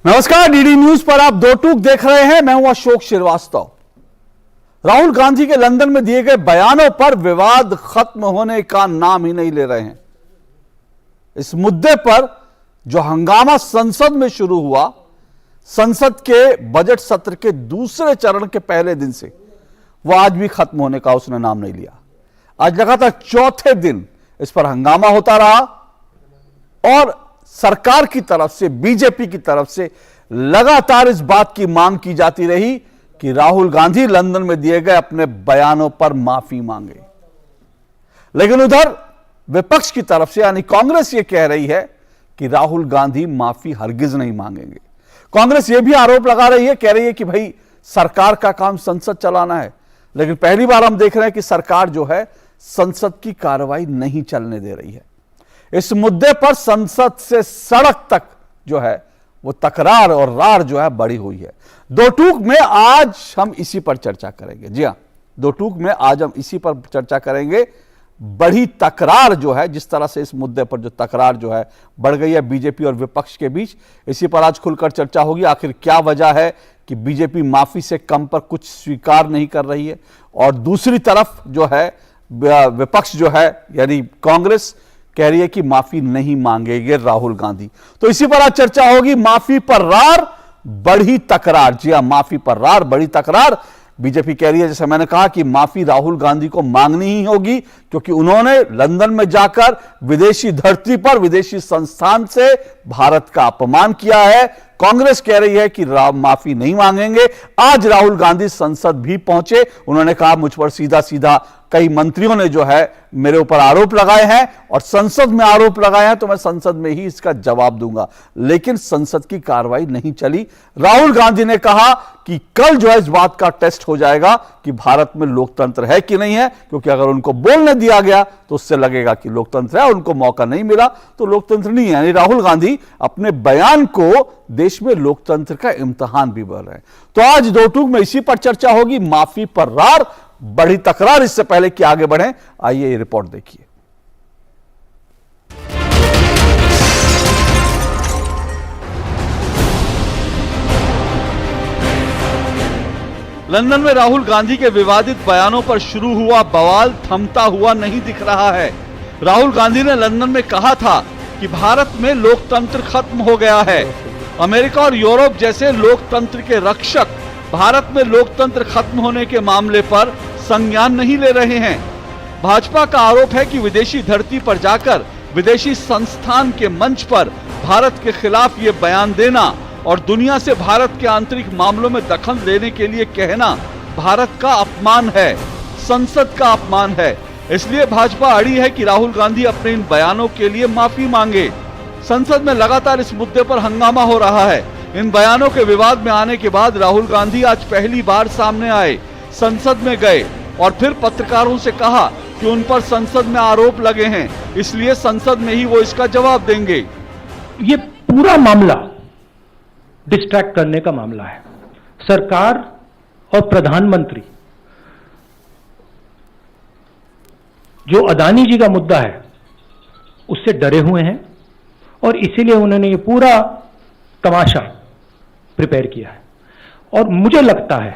नमस्कार, DD news पर आप दो टूक देख रहे हैं। मैं हूं अशोक श्रीवास्तव। राहुल गांधी के लंदन में दिए गए बयानों पर विवाद खत्म होने का नाम ही नहीं ले रहे हैं। इस मुद्दे पर जो हंगामा संसद में शुरू हुआ, संसद के बजट सत्र के दूसरे चरण के पहले दिन से, वह आज भी खत्म होने का उसने नाम नहीं लिया। आज लगातार चौथे दिन इस पर हंगामा होता रहा और सरकार की तरफ से, बीजेपी की तरफ से लगातार इस बात की मांग की जाती रही कि राहुल गांधी लंदन में दिए गए अपने बयानों पर माफी मांगे। लेकिन उधर विपक्ष की तरफ से यानी कांग्रेस ये कह रही है कि राहुल गांधी माफी हरगिज नहीं मांगेंगे। कांग्रेस ये भी आरोप लगा रही है, कह रही है कि भाई सरकार का काम संसद चलाना है। लेकिन पहली बार हम देख रहे हैं कि सरकार जो है संसद की कार्रवाई नहीं चलने दे रही है। इस मुद्दे पर संसद से सड़क तक जो है वो तकरार और रार जो है बढ़ी हुई है। दो टूक में आज हम इसी पर चर्चा करेंगे। जी हां, दो टूक में आज हम इसी पर चर्चा करेंगे। बढ़ी तकरार जो है, जिस तरह से इस मुद्दे पर जो तकरार जो है बढ़ गई है बीजेपी और विपक्ष के बीच, इसी पर आज खुलकर चर्चा होगी। आखिर क्या वजह है कि बीजेपी माफी से कम पर कुछ स्वीकार नहीं कर रही है और दूसरी तरफ जो है विपक्ष जो है यानी कांग्रेस कह रही है कि माफी नहीं मांगेंगे राहुल गांधी। तो इसी पर आज चर्चा होगी। माफी पर रार, बढ़ी तकरार। जी हां, माफी पर रार, बढ़ी तकरार। बीजेपी कह रही है, जैसे मैंने कहा, कि माफी राहुल गांधी को मांगनी ही होगी क्योंकि उन्होंने लंदन में जाकर विदेशी धरती पर विदेशी संस्थान से भारत का अपमान किया है। कांग्रेस कह रही है कि माफी नहीं मांगेंगे। आज राहुल गांधी संसद भी पहुंचे। उन्होंने कहा, मुझ पर सीधा सीधा कई मंत्रियों ने जो है मेरे ऊपर आरोप लगाए हैं और संसद में आरोप लगाए हैं, तो मैं संसद में ही इसका जवाब दूंगा। लेकिन संसद की कार्रवाई नहीं चली। राहुल गांधी ने कहा कि कल जो है इस बात का टेस्ट हो जाएगा कि भारत में लोकतंत्र है कि नहीं है, क्योंकि अगर उनको बोलने दिया गया तो उससे लगेगा कि लोकतंत्र है, उनको मौका नहीं मिला तो लोकतंत्र नहीं है। यानी राहुल गांधी अपने बयान को देश में लोकतंत्र का इम्तिहान भी बोल रहे हैं। तो आज दो टूक में इसी पर चर्चा होगी। माफी पर रार, बड़ी तकरार। इससे पहले कि आगे बढ़ें, आइए ये रिपोर्ट देखिए। लंदन में राहुल गांधी के विवादित बयानों पर शुरू हुआ बवाल थमता हुआ नहीं दिख रहा है। राहुल गांधी ने लंदन में कहा था कि भारत में लोकतंत्र खत्म हो गया है। अमेरिका और यूरोप जैसे लोकतंत्र के रक्षक भारत में लोकतंत्र खत्म होने के मामले पर संज्ञान नहीं ले रहे हैं। भाजपा का आरोप है कि विदेशी धरती पर जाकर विदेशी संस्थान के मंच पर भारत के खिलाफ ये बयान देना और दुनिया से भारत के आंतरिक मामलों में दखल देने के लिए कहना भारत का अपमान है, संसद का अपमान है। इसलिए भाजपा अड़ी है कि राहुल गांधी अपने इन बयानों के लिए माफी मांगे। संसद में लगातार इस मुद्दे पर हंगामा हो रहा है। इन बयानों के विवाद में आने के बाद राहुल गांधी आज पहली बार सामने आए, संसद में गए और फिर पत्रकारों से कहा कि उन पर संसद में आरोप लगे हैं, इसलिए संसद में ही वो इसका जवाब देंगे। ये पूरा मामला डिस्ट्रैक्ट करने का मामला है। सरकार और प्रधानमंत्री जो अदानी जी का मुद्दा है उससे डरे हुए हैं और इसीलिए उन्होंने ये पूरा तमाशा प्रिपेयर किया है। और मुझे लगता है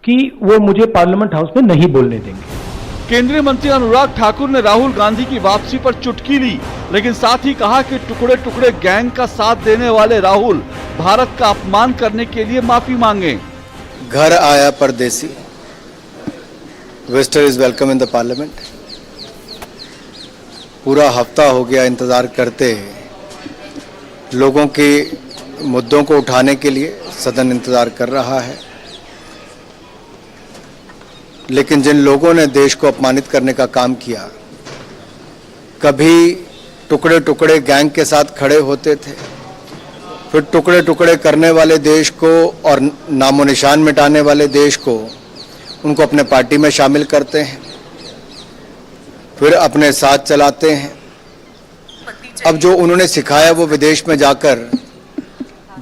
कि वो मुझे पार्लियामेंट हाउस में नहीं बोलने देंगे। केंद्रीय मंत्री अनुराग ठाकुर ने राहुल गांधी की वापसी पर चुटकी ली, लेकिन साथ ही कहा कि टुकड़े टुकड़े गैंग का साथ देने वाले राहुल भारत का अपमान करने के लिए माफी मांगे। घर आया परदेसी, visitor is welcome in the parliament. पूरा हफ्ता हो गया इंतजार करते, लोगों के मुद्दों को उठाने के लिए सदन इंतजार कर रहा है। लेकिन जिन लोगों ने देश को अपमानित करने का काम किया, कभी टुकड़े टुकड़े गैंग के साथ खड़े होते थे, फिर टुकड़े टुकड़े करने वाले देश को और नामो निशान मिटाने वाले देश को उनको अपने पार्टी में शामिल करते हैं, फिर अपने साथ चलाते हैं। अब जो उन्होंने सिखाया वो विदेश में जाकर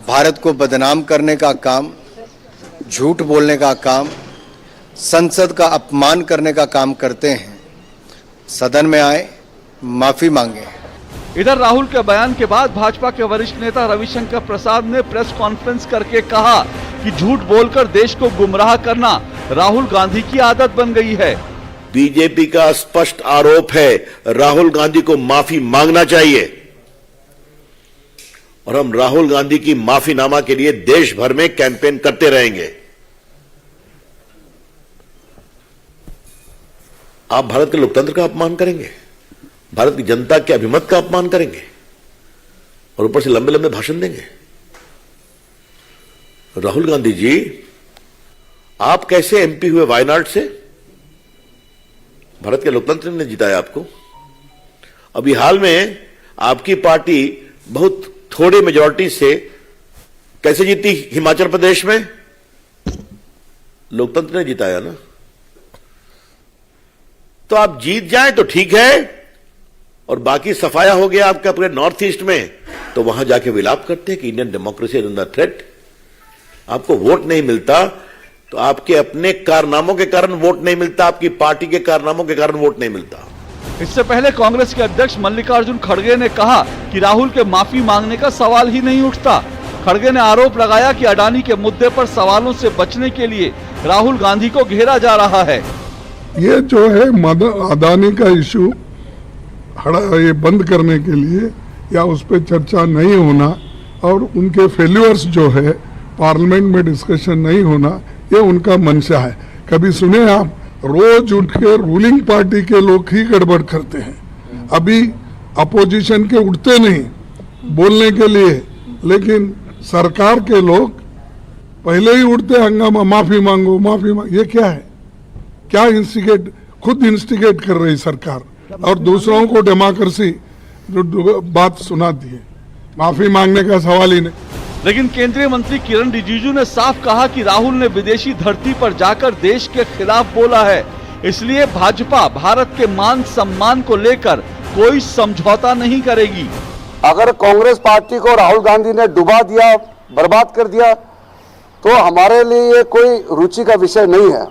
भारत को बदनाम करने का काम, झूठ बोलने का काम, संसद का अपमान करने का काम करते हैं। सदन में आए, माफी मांगे। इधर राहुल के बयान के बाद भाजपा के वरिष्ठ नेता रविशंकर प्रसाद ने प्रेस कॉन्फ्रेंस करके कहा कि झूठ बोलकर देश को गुमराह करना राहुल गांधी की आदत बन गई है। बीजेपी का स्पष्ट आरोप है, राहुल गांधी को माफी मांगना चाहिए और हम राहुल गांधी की माफीनामा के लिए देश भर में कैंपेन करते रहेंगे। आप भारत के लोकतंत्र का अपमान करेंगे, भारत की जनता के अभिमत का अपमान करेंगे और ऊपर से लंबे लंबे भाषण देंगे। राहुल गांधी जी, आप कैसे एमपी हुए वायनाड से? भारत के लोकतंत्र ने जिताया आपको। अभी हाल में आपकी पार्टी बहुत थोड़ी मेजॉरिटी से कैसे जीती हिमाचल प्रदेश में? लोकतंत्र ने जिताया ना। तो आप जीत जाएं तो ठीक है और बाकी सफाया हो गया आपका पूरे नॉर्थ ईस्ट में, तो वहां जाके विलाप करते हैं कि Indian democracy is under threat. आपको वोट नहीं मिलता तो आपके अपने कारनामों के कारण वोट नहीं मिलता, आपकी पार्टी के कारनामों के कारण वोट नहीं मिलता। इससे पहले कांग्रेस के अध्यक्ष मल्लिकार्जुन खड़गे ने कहा कि राहुल के माफी मांगने का सवाल ही नहीं उठता। खड़गे ने आरोप लगाया कि अडानी के मुद्दे पर सवालों से बचने के लिए राहुल गांधी को घेरा जा रहा है। ये जो है अदानी का इशू ये बंद करने के लिए या उस पर चर्चा नहीं होना और उनके फेल्यूअर्स जो है पार्लियामेंट में डिस्कशन नहीं होना, ये उनका मंशा है। कभी सुने आप? रोज उठ के रूलिंग पार्टी के लोग ही गड़बड़ करते हैं। अभी अपोजिशन के उठते नहीं बोलने के लिए, लेकिन सरकार के लोग पहले ही उठते हंगामा, माफी मांगो माफी मांगो। ये क्या है? क्या खुद इंस्टिगेट कर रही सरकार और दूसरों को डेमोक्रेसी बात सुनाती है। माफी मांगने का सवाल ही नहीं। लेकिन केंद्रीय मंत्री किरण रिजिजू ने साफ कहा कि राहुल ने विदेशी धरती पर जाकर देश के खिलाफ बोला है, इसलिए भाजपा भारत के मान सम्मान को लेकर कोई समझौता नहीं करेगी। अगर कांग्रेस पार्टी को राहुल गांधी ने डुबा दिया, बर्बाद कर दिया, तो हमारे लिए ये कोई रुचि का विषय नहीं है।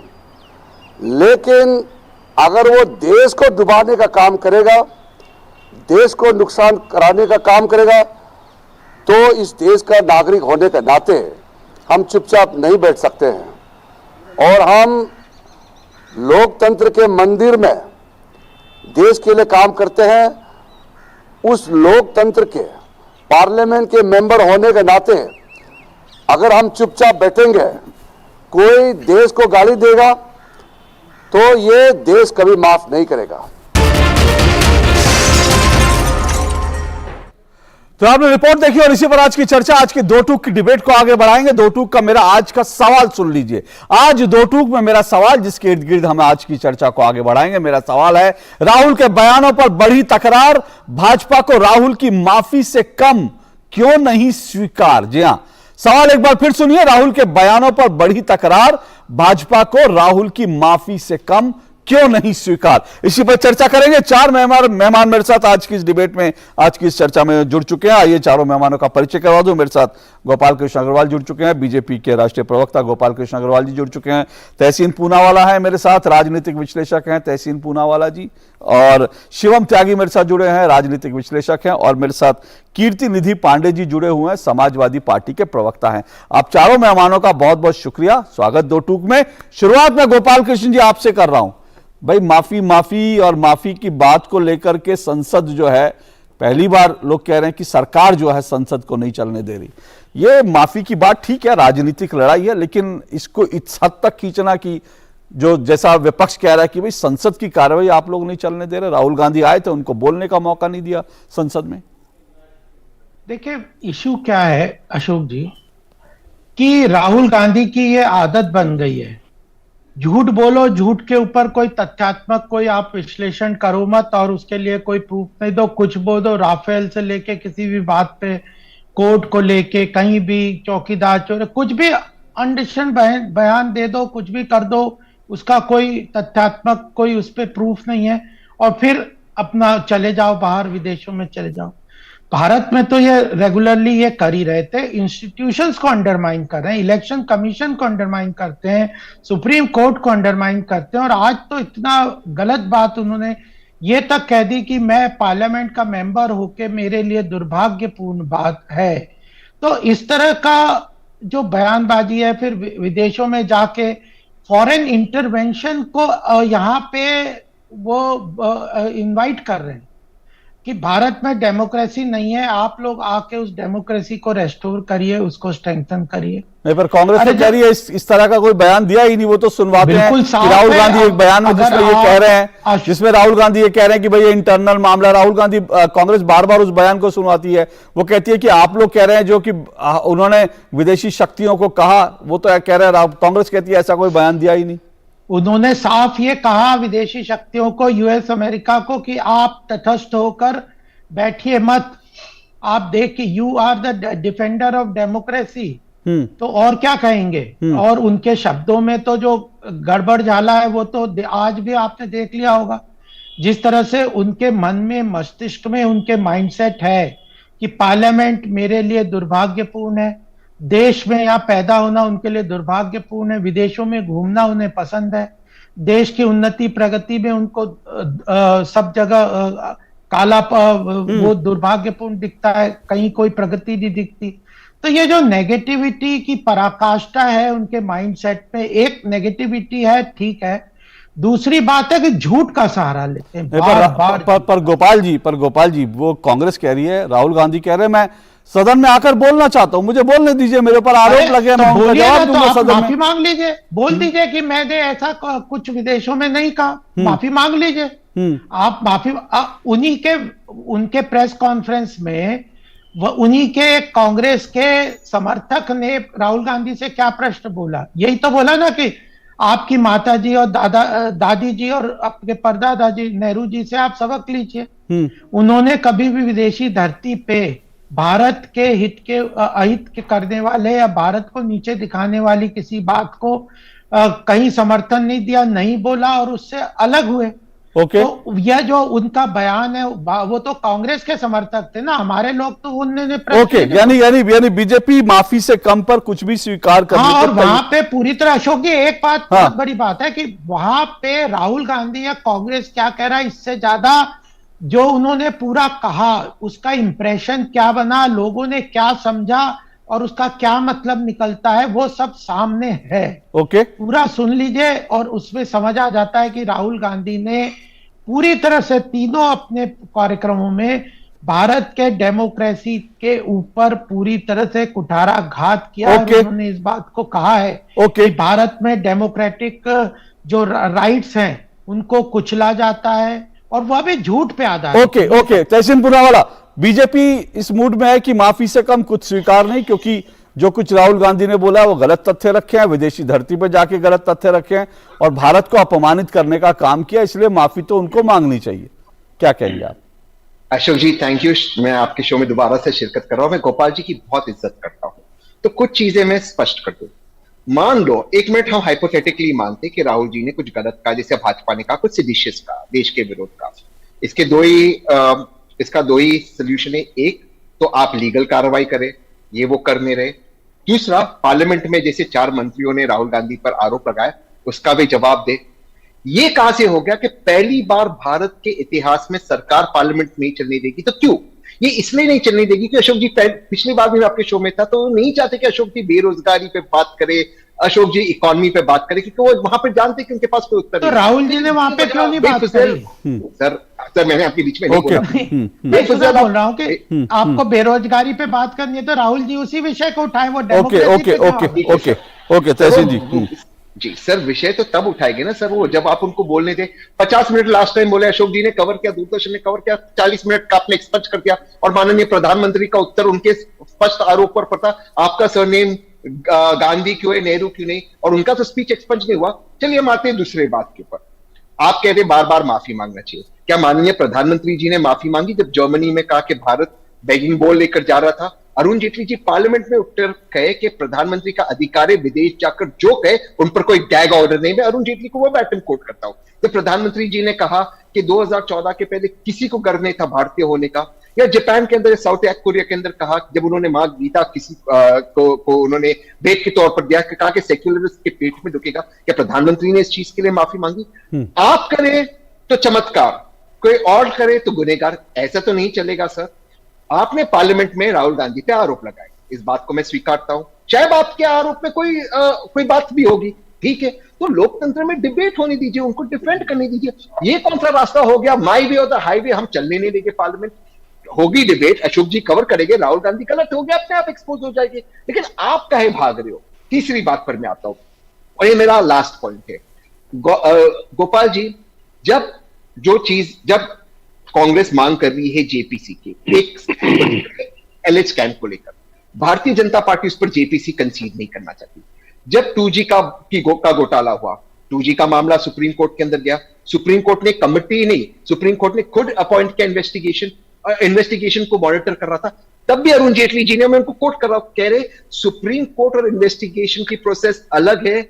लेकिन अगर वो देश को डुबाने का काम करेगा, देश को नुकसान कराने का काम करेगा, तो इस देश का नागरिक होने के नाते हम चुपचाप नहीं बैठ सकते हैं और हम लोकतंत्र के मंदिर में देश के लिए काम करते हैं। उस लोकतंत्र के पार्लियामेंट के मेंबर होने के नाते अगर हम चुपचाप बैठेंगे, कोई देश को गाली देगा तो ये देश कभी माफ नहीं करेगा। तो आपने रिपोर्ट देखी और इसी पर आज की चर्चा, आज की दो टूक की डिबेट को आगे बढ़ाएंगे। दो टूक का मेरा आज का सवाल सुन लीजिए। आज दो टूक में मेरा सवाल, जिसके इर्द गिर्द हम आज की चर्चा को आगे बढ़ाएंगे, मेरा सवाल है, राहुल के बयानों पर बढ़ी तकरार, भाजपा को राहुल की माफी से कम क्यों नहीं स्वीकार? जी हां, सवाल एक बार फिर सुनिए। राहुल के बयानों पर बढ़ी तकरार, भाजपा को राहुल की माफी से कम क्यों नहीं स्वीकार? इसी पर चर्चा करेंगे। चार मेहमान मेरे साथ आज की इस डिबेट में, आज की इस चर्चा में जुड़ चुके हैं। आइए चारों मेहमानों का परिचय करवा दूं। मेरे साथ गोपाल कृष्ण अग्रवाल जुड़ चुके हैं, बीजेपी के राष्ट्रीय प्रवक्ता गोपाल कृष्ण अग्रवाल जी जुड़ चुके हैं। तहसीन पूनावाला है मेरे साथ, राजनीतिक विश्लेषक हैं तहसीन पूनावाला जी। और शिवम त्यागी मेरे साथ जुड़े हैं, राजनीतिक विश्लेषक हैं। और मेरे साथ कीर्ति निधि पांडे जी जुड़े हुए हैं, समाजवादी पार्टी के प्रवक्ता हैं। आप चारों मेहमानों का बहुत बहुत शुक्रिया, स्वागत दो टूक में। शुरुआत में गोपाल कृष्ण जी आपसे कर रहा हूं। भाई, माफी और माफी की बात को लेकर के संसद जो है, पहली बार लोग कह रहे हैं कि सरकार जो है संसद को नहीं चलने दे रही। ये माफी की बात ठीक है, राजनीतिक लड़ाई है, लेकिन इसको इस हद तक खींचना कि जो जैसा विपक्ष कह रहा है कि भाई संसद की कार्रवाई आप लोग नहीं चलने दे रहे। राहुल गांधी आए थे, उनको बोलने का मौका नहीं दिया संसद में। देखिए, इशू क्या है अशोक जी, कि राहुल गांधी की ये आदत बन गई है, झूठ बोलो, झूठ के ऊपर कोई तथ्यात्मक कोई आप विश्लेषण करो मत और उसके लिए कोई प्रूफ नहीं दो, कुछ बोल दो। राफेल से लेके किसी भी बात पे, कोर्ट को लेके, कहीं भी चौकीदार चोर, कुछ भी अनडिशन बयान दे दो, कुछ भी कर दो, उसका कोई तथ्यात्मक कोई उस पर प्रूफ नहीं है और फिर अपना चले जाओ बाहर, विदेशों में चले जाओ। भारत में तो ये रेगुलरली ये कर ही रहे थे, इंस्टीट्यूशंस को अंडरमाइन कर रहे हैं, इलेक्शन कमीशन को अंडरमाइन करते हैं, सुप्रीम कोर्ट को अंडरमाइन करते हैं। और आज तो इतना गलत बात उन्होंने ये तक कह दी कि मैं पार्लियामेंट का मेंबर होके मेरे लिए दुर्भाग्यपूर्ण बात है। तो इस तरह का जो बयानबाजी है, फिर विदेशों में जाके फॉरेन इंटरवेंशन को यहाँ पे वो इनवाइट कर रहे हैं कि भारत में डेमोक्रेसी नहीं है, आप लोग आके उस डेमोक्रेसी को रेस्टोर करिए, उसको स्ट्रेंथन करिए। नहीं, पर कांग्रेस तो कह रही है इस तरह का कोई बयान दिया ही नहीं। वो तो सुनवाते हैं कि राहुल गांधी एक बयान में जिसमें ये कह रहे हैं, जिसमें राहुल गांधी ये कह रहे हैं कि भाई ये इंटरनल मामला। राहुल गांधी, कांग्रेस बार बार उस बयान को सुनवाती है। वो कहती है कि आप लोग कह रहे हैं जो कि उन्होंने विदेशी शक्तियों को कहा, वो तो कह रहे हैं, कांग्रेस कहती है ऐसा कोई बयान दिया ही नहीं। उन्होंने साफ ये कहा विदेशी शक्तियों को, यूएस अमेरिका को, कि आप तटस्थ होकर बैठिए मत, आप देखिए you are the defender of democracy. तो और क्या कहेंगे। और उनके शब्दों में तो जो गड़बड़ झाला है वो तो आज भी आपने देख लिया होगा, जिस तरह से उनके मन में, मस्तिष्क में उनके माइंडसेट है कि पार्लियामेंट मेरे लिए दुर्भाग्यपूर्ण है, देश में यहाँ पैदा होना उनके लिए दुर्भाग्यपूर्ण है, विदेशों में घूमना उन्हें पसंद है, देश की उन्नति प्रगति में उनको सब जगह काला वो दुर्भाग्यपूर्ण दिखता है, कहीं कोई प्रगति नहीं दिखती। तो ये जो नेगेटिविटी की पराकाष्ठा है उनके माइंडसेट में, एक नेगेटिविटी है, ठीक है। दूसरी बात है कि झूठ का सहारा लेते हैं पर गोपाल जी वो कांग्रेस कह रही है, राहुल गांधी कह रहे हैं मैं सदन में आकर बोलना चाहता हूं, मुझे बोलने दीजिए, मेरे ऊपर आरोप लगे, मैं उनका जवाब दूंगा सदन में। माफी मांग लीजिए, बोल दीजिए कि मैंने ऐसा कुछ विदेशों में नहीं कहा, माफी मांग लीजिए। आप माफी उनके प्रेस कॉन्फ्रेंस में उन्हीं के कांग्रेस के समर्थक ने राहुल गांधी से क्या प्रश्न बोला, यही तो बोला ना कि आपकी माता जी और दादी जी और आपके परदादा जी नेहरू जी से आप सबक लीजिए। उन्होंने कभी भी विदेशी धरती पे भारत के हित के अहित के करने वाले या भारत को नीचे दिखाने वाली किसी बात को कहीं समर्थन नहीं दिया, नहीं बोला और उससे अलग हुए। तो यह जो उनका बयान है वो तो कांग्रेस के समर्थक थे ना, हमारे लोग तो उन्होंने यानी बीजेपी माफी से कम पर कुछ भी स्वीकार कर। हाँ, और वहां पे पूरी तरह अशोक जी एक बात बहुत बड़ी बात है कि वहां पे राहुल गांधी या कांग्रेस क्या कह रहा है, इससे ज्यादा जो उन्होंने पूरा कहा उसका इंप्रेशन क्या बना, लोगों ने क्या समझा और उसका क्या मतलब निकलता है, वो सब सामने है। पूरा सुन लीजिए और उसमें समझ आ जाता है कि राहुल गांधी ने पूरी तरह से तीनों अपने कार्यक्रमों में भारत के डेमोक्रेसी के ऊपर पूरी तरह से कुठाराघात किया। और उन्होंने इस बात को कहा है कि भारत में डेमोक्रेटिक जो राइट्स हैं उनको कुचला जाता है और वह भी झूठ पे आधार है। ओके तहसीन पूनावाला, बीजेपी इस मूड में है कि माफी से कम कुछ स्वीकार नहीं, क्योंकि जो कुछ राहुल गांधी ने बोला वो गलत तथ्य रखे हैं, विदेशी धरती पर जाके गलत तथ्य रखे हैं और भारत को अपमानित करने का काम किया, इसलिए माफी तो उनको मांगनी चाहिए। क्या कहेंगे आप? अशोक जी थैंक यू, मैं आपके शो में दोबारा से शिरकत कर रहा हूं। मैं गोपाल जी की बहुत इज्जत करता हूं, तो कुछ चीजें मैं स्पष्ट कर दूं। मान लो एक मिनट हम हाइपोथेटिकली मानते कि राहुल जी ने कुछ गलत कहा, जैसे भाजपा ने कहा कुछ सिडिशियस कहा, देश के विरोध का। इसका दो ही सोल्यूशन है। एक तो आप लीगल कार्रवाई करें, ये वो कर नहीं रहे। दूसरा, पार्लियामेंट में जैसे 4 मंत्रियों ने राहुल गांधी पर आरोप लगाया उसका भी जवाब दे। ये कहां से हो गया कि पहली बार भारत के इतिहास में सरकार पार्लियामेंट नहीं चलने देगी? तो क्यों? ये इसलिए नहीं चलने देगी कि अशोक जी पिछली बार भी मैं आपके शो में था तो नहीं चाहते कि अशोक जी बेरोजगारी पे बात करे, अशोक जी इकोनॉमी पे बात करे, क्योंकि वो वहां पर जानते कि उनके पास कोई उत्तर नहीं। राहुल जी ने वहां पे क्यों नहीं बात करी? सर मैंने आपके बीच में नहीं बोला। मैं बोल रहा हूँ कि आपको बेरोजगारी पे बात करनी है तो राहुल जी उसी विषय को उठाए। वो ओके तहसीन जी सर, विषय तो तब उठाएंगे ना सर वो जब आप उनको बोलने थे। 50 मिनट लास्ट टाइम बोले अशोक जी ने कवर किया, दूरदर्शन ने कवर किया, 40 मिनट का आपने एक्सपर्ट कर दिया और माननीय प्रधानमंत्री का उत्तर उनके स्पष्ट आरोप पर पता। आपका सरनेम गांधी क्यों है, नेहरू क्यों नहीं, और उनका तो स्पीच एक्सपंज नहीं हुआ। चलिए हम आते हैं दूसरे बात के ऊपर। आप कहते बार बार माफी मांगना चाहिए। क्या माननीय प्रधानमंत्री जी ने माफी मांगी जब जर्मनी में कहा कि भारत बेगिंग बोल लेकर जा रहा था? अरुण जेटली जी पार्लियामेंट में उत्तर कहे कि प्रधानमंत्री का अधिकार है विदेश जाकर जो कहे, उन पर कोई गैग ऑर्डर नहीं। मैं अरुण जेटली को वो बैटन कोट करता हूं। तो प्रधानमंत्री जी ने कहा कि 2014 के पहले किसी को गर्व नहीं था भारतीय होने का। या जापान के अंदर, साउथ कोरिया के अंदर कहा जब उन्होंने मां गीता किसी को उन्होंने भेंट के तौर पर दिया, कहा कि सेक्युलरिस्ट के पेट में दुखेगा। क्या प्रधानमंत्री ने इस चीज के लिए माफी मांगी? आप करें तो चमत्कार, कोई और करे तो गुनहगार, ऐसा तो नहीं चलेगा सर। आपने पार्लियामेंट में राहुल गांधी पे आरोप लगाए, इस बात को मैं स्वीकारता हूं, चाहे आपके आरोप में कोई बात भी होगी, ठीक है, तो लोकतंत्र में डिबेट होने दीजिए, उनको डिफेंड करने दीजिए। ये कौन सा रास्ता हो गया, माई वे और द हाईवे हम चलने नहीं देंगे, पार्लियामेंट होगी डिबेट, अशोक जी कवर करेंगे, राहुल गांधी गलत हो गया, अपने आप एक्सपोज हो जाएगी, लेकिन आप काहे भाग रहे हो। तीसरी बात पर मैं आता हूं, और ये मेरा लास्ट पॉइंट है। गोपाल जी, जब कांग्रेस मांग कर रही है जेपीसी की एक एलएच कैंप को लेकर, भारतीय जनता पार्टी उस पर जेपीसी कंसीड नहीं करना चाहती। जब 2G का घोटाला हुआ, 2G का मामला सुप्रीम कोर्ट के अंदर गया, सुप्रीम कोर्ट ने कमिटी नहीं, सुप्रीम कोर्ट ने खुद अपॉइंट किया इन्वेस्टिगेशन को मॉनिटर कर रहा था, तब भी अरुण जेटली जी ने, मैं उनको कोट कर रहा हूं, कह रहे सुप्रीम कोर्ट और इन्वेस्टिगेशन की प्रोसेस अलग है,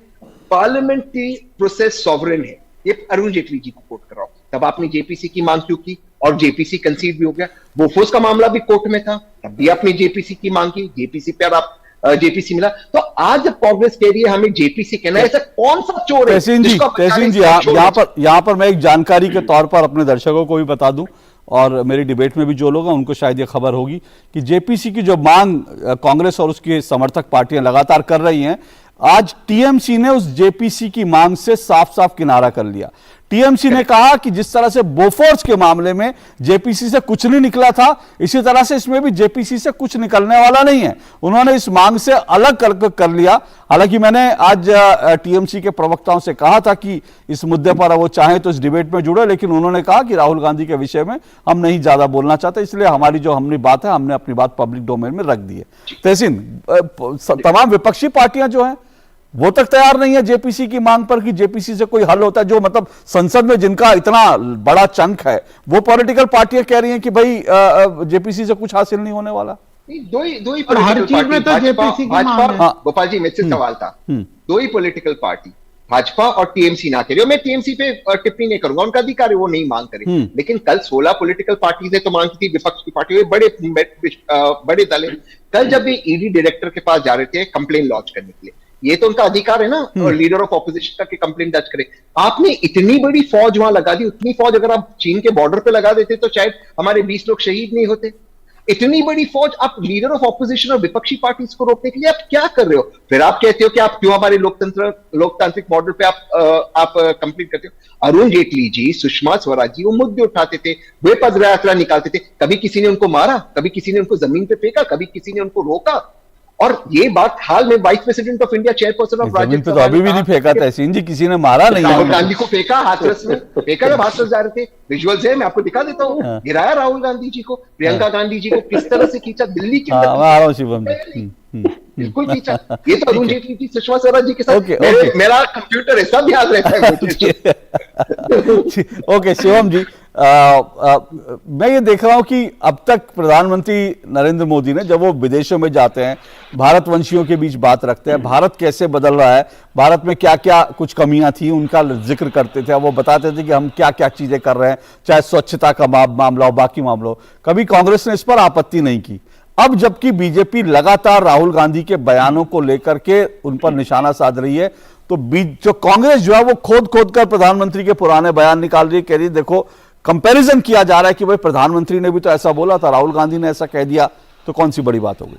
पार्लियामेंट की प्रोसेस सॉवरेन है। ये अरुण जेटली जी को कोट कर रहा हूं। तब आपने जेपीसी की मांग क्यों की, और जेपीसी कंसीड भी हो गया। बोफोर्स का मामला भी कोर्ट में था, तब भी आपने जेपीसी की मांग की, जेपीसी पर आप जेपीसी मिला। तो आज जब कांग्रेस कह रही है हमें जेपीसी कहना है, ऐसा कौन सा चोर है? तहसीन जी यहाँ पर मैं एक जानकारी के तौर पर अपने दर्शकों को भी बता दूं, और मेरी डिबेट में भी जो लोग हैं उनको शायद ये खबर होगी कि जेपीसी की जो मांग कांग्रेस और उसके समर्थक पार्टियां लगातार कर रही हैं, आज टीएमसी ने उस जेपीसी की मांग से साफ साफ किनारा कर लिया। टीएमसी ने कहा कि जिस तरह से बोफोर्स के मामले में जेपीसी से कुछ नहीं निकला था, इसी तरह से इसमें भी जेपीसी से कुछ निकलने वाला नहीं है। उन्होंने इस मांग से अलग कर लिया। हालांकि मैंने आज टीएमसी के प्रवक्ताओं से कहा था कि इस मुद्दे पर वो चाहें तो इस डिबेट में जुड़े, लेकिन उन्होंने कहा कि राहुल गांधी के विषय में हम नहीं ज्यादा बोलना चाहते, इसलिए हमारी जो हमने बात है, हमने अपनी बात पब्लिक डोमेन में रख दी है। तहसीन, तमाम विपक्षी पार्टियां जो हैं वो तक तैयार नहीं है जेपीसी की मांग पर कि जेपीसी से कोई हल होता है, जो मतलब संसद में जिनका इतना बड़ा चंक है, वो पॉलिटिकल पार्टियां कह रही हैं कि भाई जेपीसी से कुछ हासिल नहीं होने वाला। दो ही हर चीज में तो जेपीसी की मांग है। गोपाल जी, मुझसे सवाल था, दो ही पॉलिटिकल पार्टी, भाजपा और टीएमसी ना कह रही हो, मैं टीएमसी पे टिप्पणी नहीं करूंगा, उनका अधिकार है, वो नहीं मांग करे, लेकिन कल 16 पॉलिटिकल पार्टीज ने तो मांग की थी, विपक्ष की पार्टी बड़े दल है। कल जब ये ईडी डायरेक्टर के पास जा रहे थे कंप्लेन लॉन्च करने के लिए, ये तो उनका अधिकार है ना, और लीडर ऑफ ऑपोजिशन का कि कंप्लेन दर्ज करे। आपने इतनी बड़ी फौज वहां लगा दी, उतनी फौज अगर आप चीन के बॉर्डर पे लगा देते तो शायद हमारे 20 लोग शहीद नहीं होते। इतनी बड़ी फौज आप लीडर ऑफ ऑपोजिशन और विपक्षी पार्टी को रोकने के लिए आप क्या कर रहे हो? फिर आप कहते हो कि आप क्यों हमारे लोकतांत्रिक मॉडल पे आप कंप्लीट करते हो। अरुण जेटली जी, सुषमा स्वराज जी वो मुद्दे उठाते थे, वे पदयात्रा निकालते थे, कभी किसी ने उनको मारा, कभी किसी ने उनको जमीन पे फेंका, कभी किसी ने उनको रोका। और ये बात हाल में vice president of India, chairperson of Rajya Sabha, तो अभी भी नहीं फेंका तहसीन जी, किसी ने मारा नहीं। राहुल गांधी को फेंका, हाथरस में फेंका, जब हाथरस जा रहे थे, विजुअल्स है, मैं आपको दिखा देता हूँ, गिराया राहुल गांधी जी को, प्रियंका गांधी जी को किस तरह से खींचा दिल्ली के अंदर, शिवम बिल्कुल खींचा। ये तो अरुण जेटली की, सुषमा स्वराज जी के साथ मेरा कंप्यूटर है, सब याद रहता है। ओके शिवम जी, मैं ये देख रहा हूं कि अब तक प्रधानमंत्री नरेंद्र मोदी ने, जब वो विदेशों में जाते हैं, भारतवंशियों के बीच बात रखते हैं, भारत कैसे बदल रहा है, भारत में क्या क्या कुछ कमियां थी उनका जिक्र करते थे, वो बताते थे कि हम क्या क्या चीजें कर रहे हैं, चाहे स्वच्छता का मामला हो, बाकी मामलों, कभी कांग्रेस ने इस पर आपत्ति नहीं की। अब जबकि बीजेपी लगातार राहुल गांधी के बयानों को लेकर के उन पर निशाना साध रही है, तो जो कांग्रेस जो है वो खोद कर प्रधानमंत्री के पुराने बयान निकाल रही है, कह रही है देखो, कंपैरिजन किया जा रहा है कि भाई प्रधानमंत्री ने भी तो ऐसा बोला था, राहुल गांधी ने ऐसा कह दिया, तो कौन सी बड़ी बात हो गई?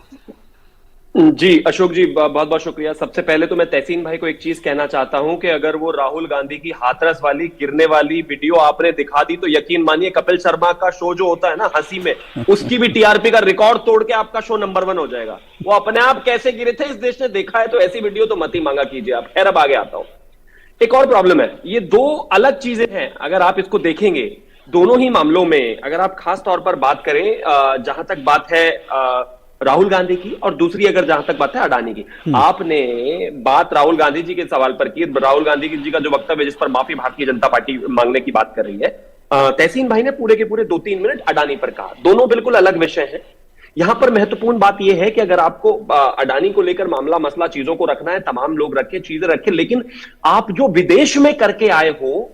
जी अशोक जी, बहुत बहुत शुक्रिया। सबसे पहले तो मैं तहसीन भाई को एक चीज कहना चाहता हूं कि अगर वो राहुल गांधी की हाथरस वाली गिरने वाली वीडियो आपने दिखा दी तो यकीन मानिए कपिल शर्मा का शो जो होता है ना हंसी में, उसकी भी टीआरपी का रिकॉर्ड तोड़ के आपका शो नंबर 1 हो जाएगा। वो अपने आप कैसे गिरे थे इस देश ने देखा है, तो ऐसी वीडियो तो मत ही मांगा कीजिए आप। खैर अब आगे आता हूं, एक और प्रॉब्लम है, ये दो अलग चीजें हैं। अगर आप इसको देखेंगे दोनों ही मामलों में, अगर आप खास तौर पर बात करें जहां तक बात है राहुल गांधी की, और दूसरी अगर जहां तक बात है अडानी की, आपने बात राहुल गांधी जी के सवाल पर की, राहुल गांधी जी का जो वक्तव्य जिस पर माफी भारतीय जनता पार्टी मांगने की बात कर रही है, तहसीन भाई ने पूरे के पूरे 2-3 मिनट अडानी पर कहा। दोनों बिल्कुल अलग विषय हैं। यहां पर महत्वपूर्ण बात यह है कि अगर आपको अडानी को लेकर मामला मसला चीजों को रखना है, तमाम लोग रखे, चीजें रखे, लेकिन आप जो विदेश में करके आए हो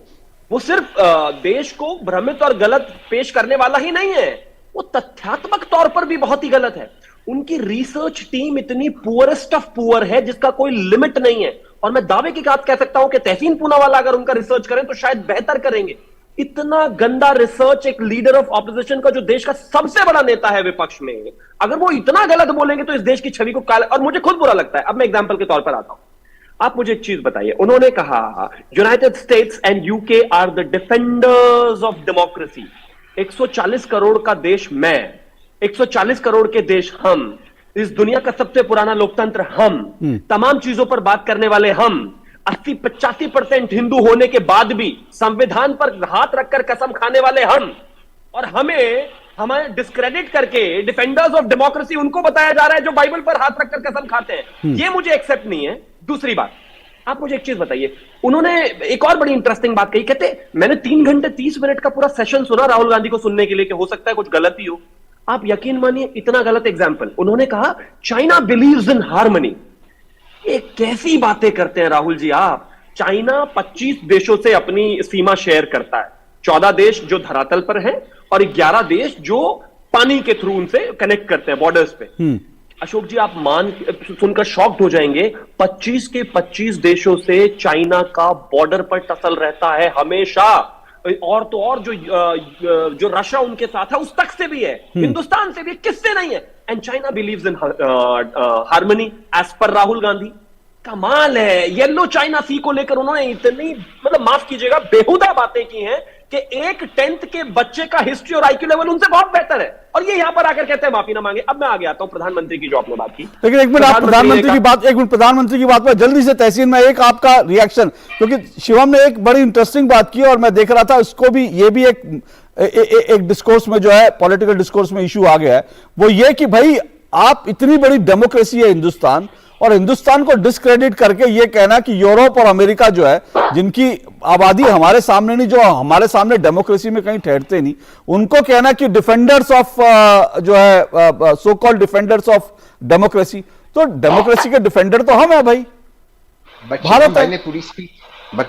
वो सिर्फ देश को भ्रमित और गलत पेश करने वाला ही नहीं है, वो तथ्यात्मक तौर पर भी बहुत ही गलत है। उनकी रिसर्च टीम इतनी पुअरेस्ट ऑफ पुअर है जिसका कोई लिमिट नहीं है, और मैं दावे की बात कह सकता हूं कि तहसीन पूनावाला अगर उनका रिसर्च करें तो शायद बेहतर करेंगे। इतना गंदा रिसर्च एक लीडर ऑफ ऑपोजिशन का, जो देश का सबसे बड़ा नेता है विपक्ष में, अगर वो इतना गलत बोलेंगे तो इस देश की छवि को काला, और मुझे खुद बुरा लगता है। अब मैं एग्जांपल के तौर पर आता हूं, आप मुझे एक चीज बताइए। उन्होंने कहा United States and UK are the defenders of democracy. 140 crore का देश मैं, 140 करोड़ के देश हम, इस दुनिया का सबसे पुराना लोकतंत्र हम, तमाम चीजों पर बात करने वाले हम, 80-85% हिंदू होने के बाद भी संविधान पर हाथ रखकर कसम खाने वाले हम, और हमें डिस्क्रेडिट करके डिफेंडर्स ऑफ डेमोक्रेसी उनको बताया जा रहा है जो बाइबल पर हाथ रखकर कसम खाते हैं। ये मुझे एक्सेप्ट नहीं है। दूसरी बात, आप मुझे एक चीज बताइए, उन्होंने एक और बड़ी इंटरेस्टिंग बात कही। कहते मैंने 3 घंटे 30 मिनट का पूरा सेशन सुना राहुल गांधी को सुनने के लिए कि हो सकता है कुछ गलती हो। आप यकीन मानिए, इतना गलत एग्जाम्पल। उन्होंने कहा चाइना बिलीव्स इन हार्मनी। एक कैसी बातें करते हैं राहुल जी आप। चाइना 25 देशों से अपनी सीमा शेयर करता है, 14 देश जो धरातल पर हैं और 11 देश जो पानी के थ्रू उनसे कनेक्ट करते हैं बॉर्डर्स पे। अशोक जी, आप सुनकर शॉक्ड हो जाएंगे, 25 के 25 देशों से चाइना का बॉर्डर पर टसल रहता है हमेशा। और तो और जो रशिया उनके साथ है उस तक से भी है, हिंदुस्तान से भी, किससे नहीं है। And China believes in harmony as per Rahul Gandhi. कमाल है। येलो चाइना सी को लेकर उन्होंने इतनी, मतलब माफ कीजिएगा, बेहुदा बातें की हैं कि 1/10 के बच्चे का हिस्ट्री और आईक्यू लेवल उनसे बहुत बेहतर है, और ये यहां पर आकर कहते हैं माफी ना मांगे। अब मैं आगे आता हूं प्रधानमंत्री की, जो आपने बात की। लेकिन एक मिनट, आप प्रधानमंत्री की बात पर जल्दी से तहसीन में एक आपका रिएक्शन, क्योंकि शिवम ने एक बड़ी इंटरेस्टिंग बात की और मैं देख रहा था उसको भी, ये भी एक डिस्कोर्स में जो है, पॉलिटिकल डिस्कोर्स में इशू आ गया है। वो ये कि भाई आप, इतनी बड़ी डेमोक्रेसी है हिंदुस्तान, और हिंदुस्तान को डिस्क्रेडिट करके ये कहना कि यूरोप और अमेरिका जो है, जिनकी आबादी हमारे सामने नहीं, जो हमारे सामने डेमोक्रेसी में कहीं ठहरते नहीं, उनको कहना कि डिफेंडर्स ऑफ जो है, so called defenders of democracy. तो डेमोक्रेसी के डिफेंडर तो हम है भाई, भारत है।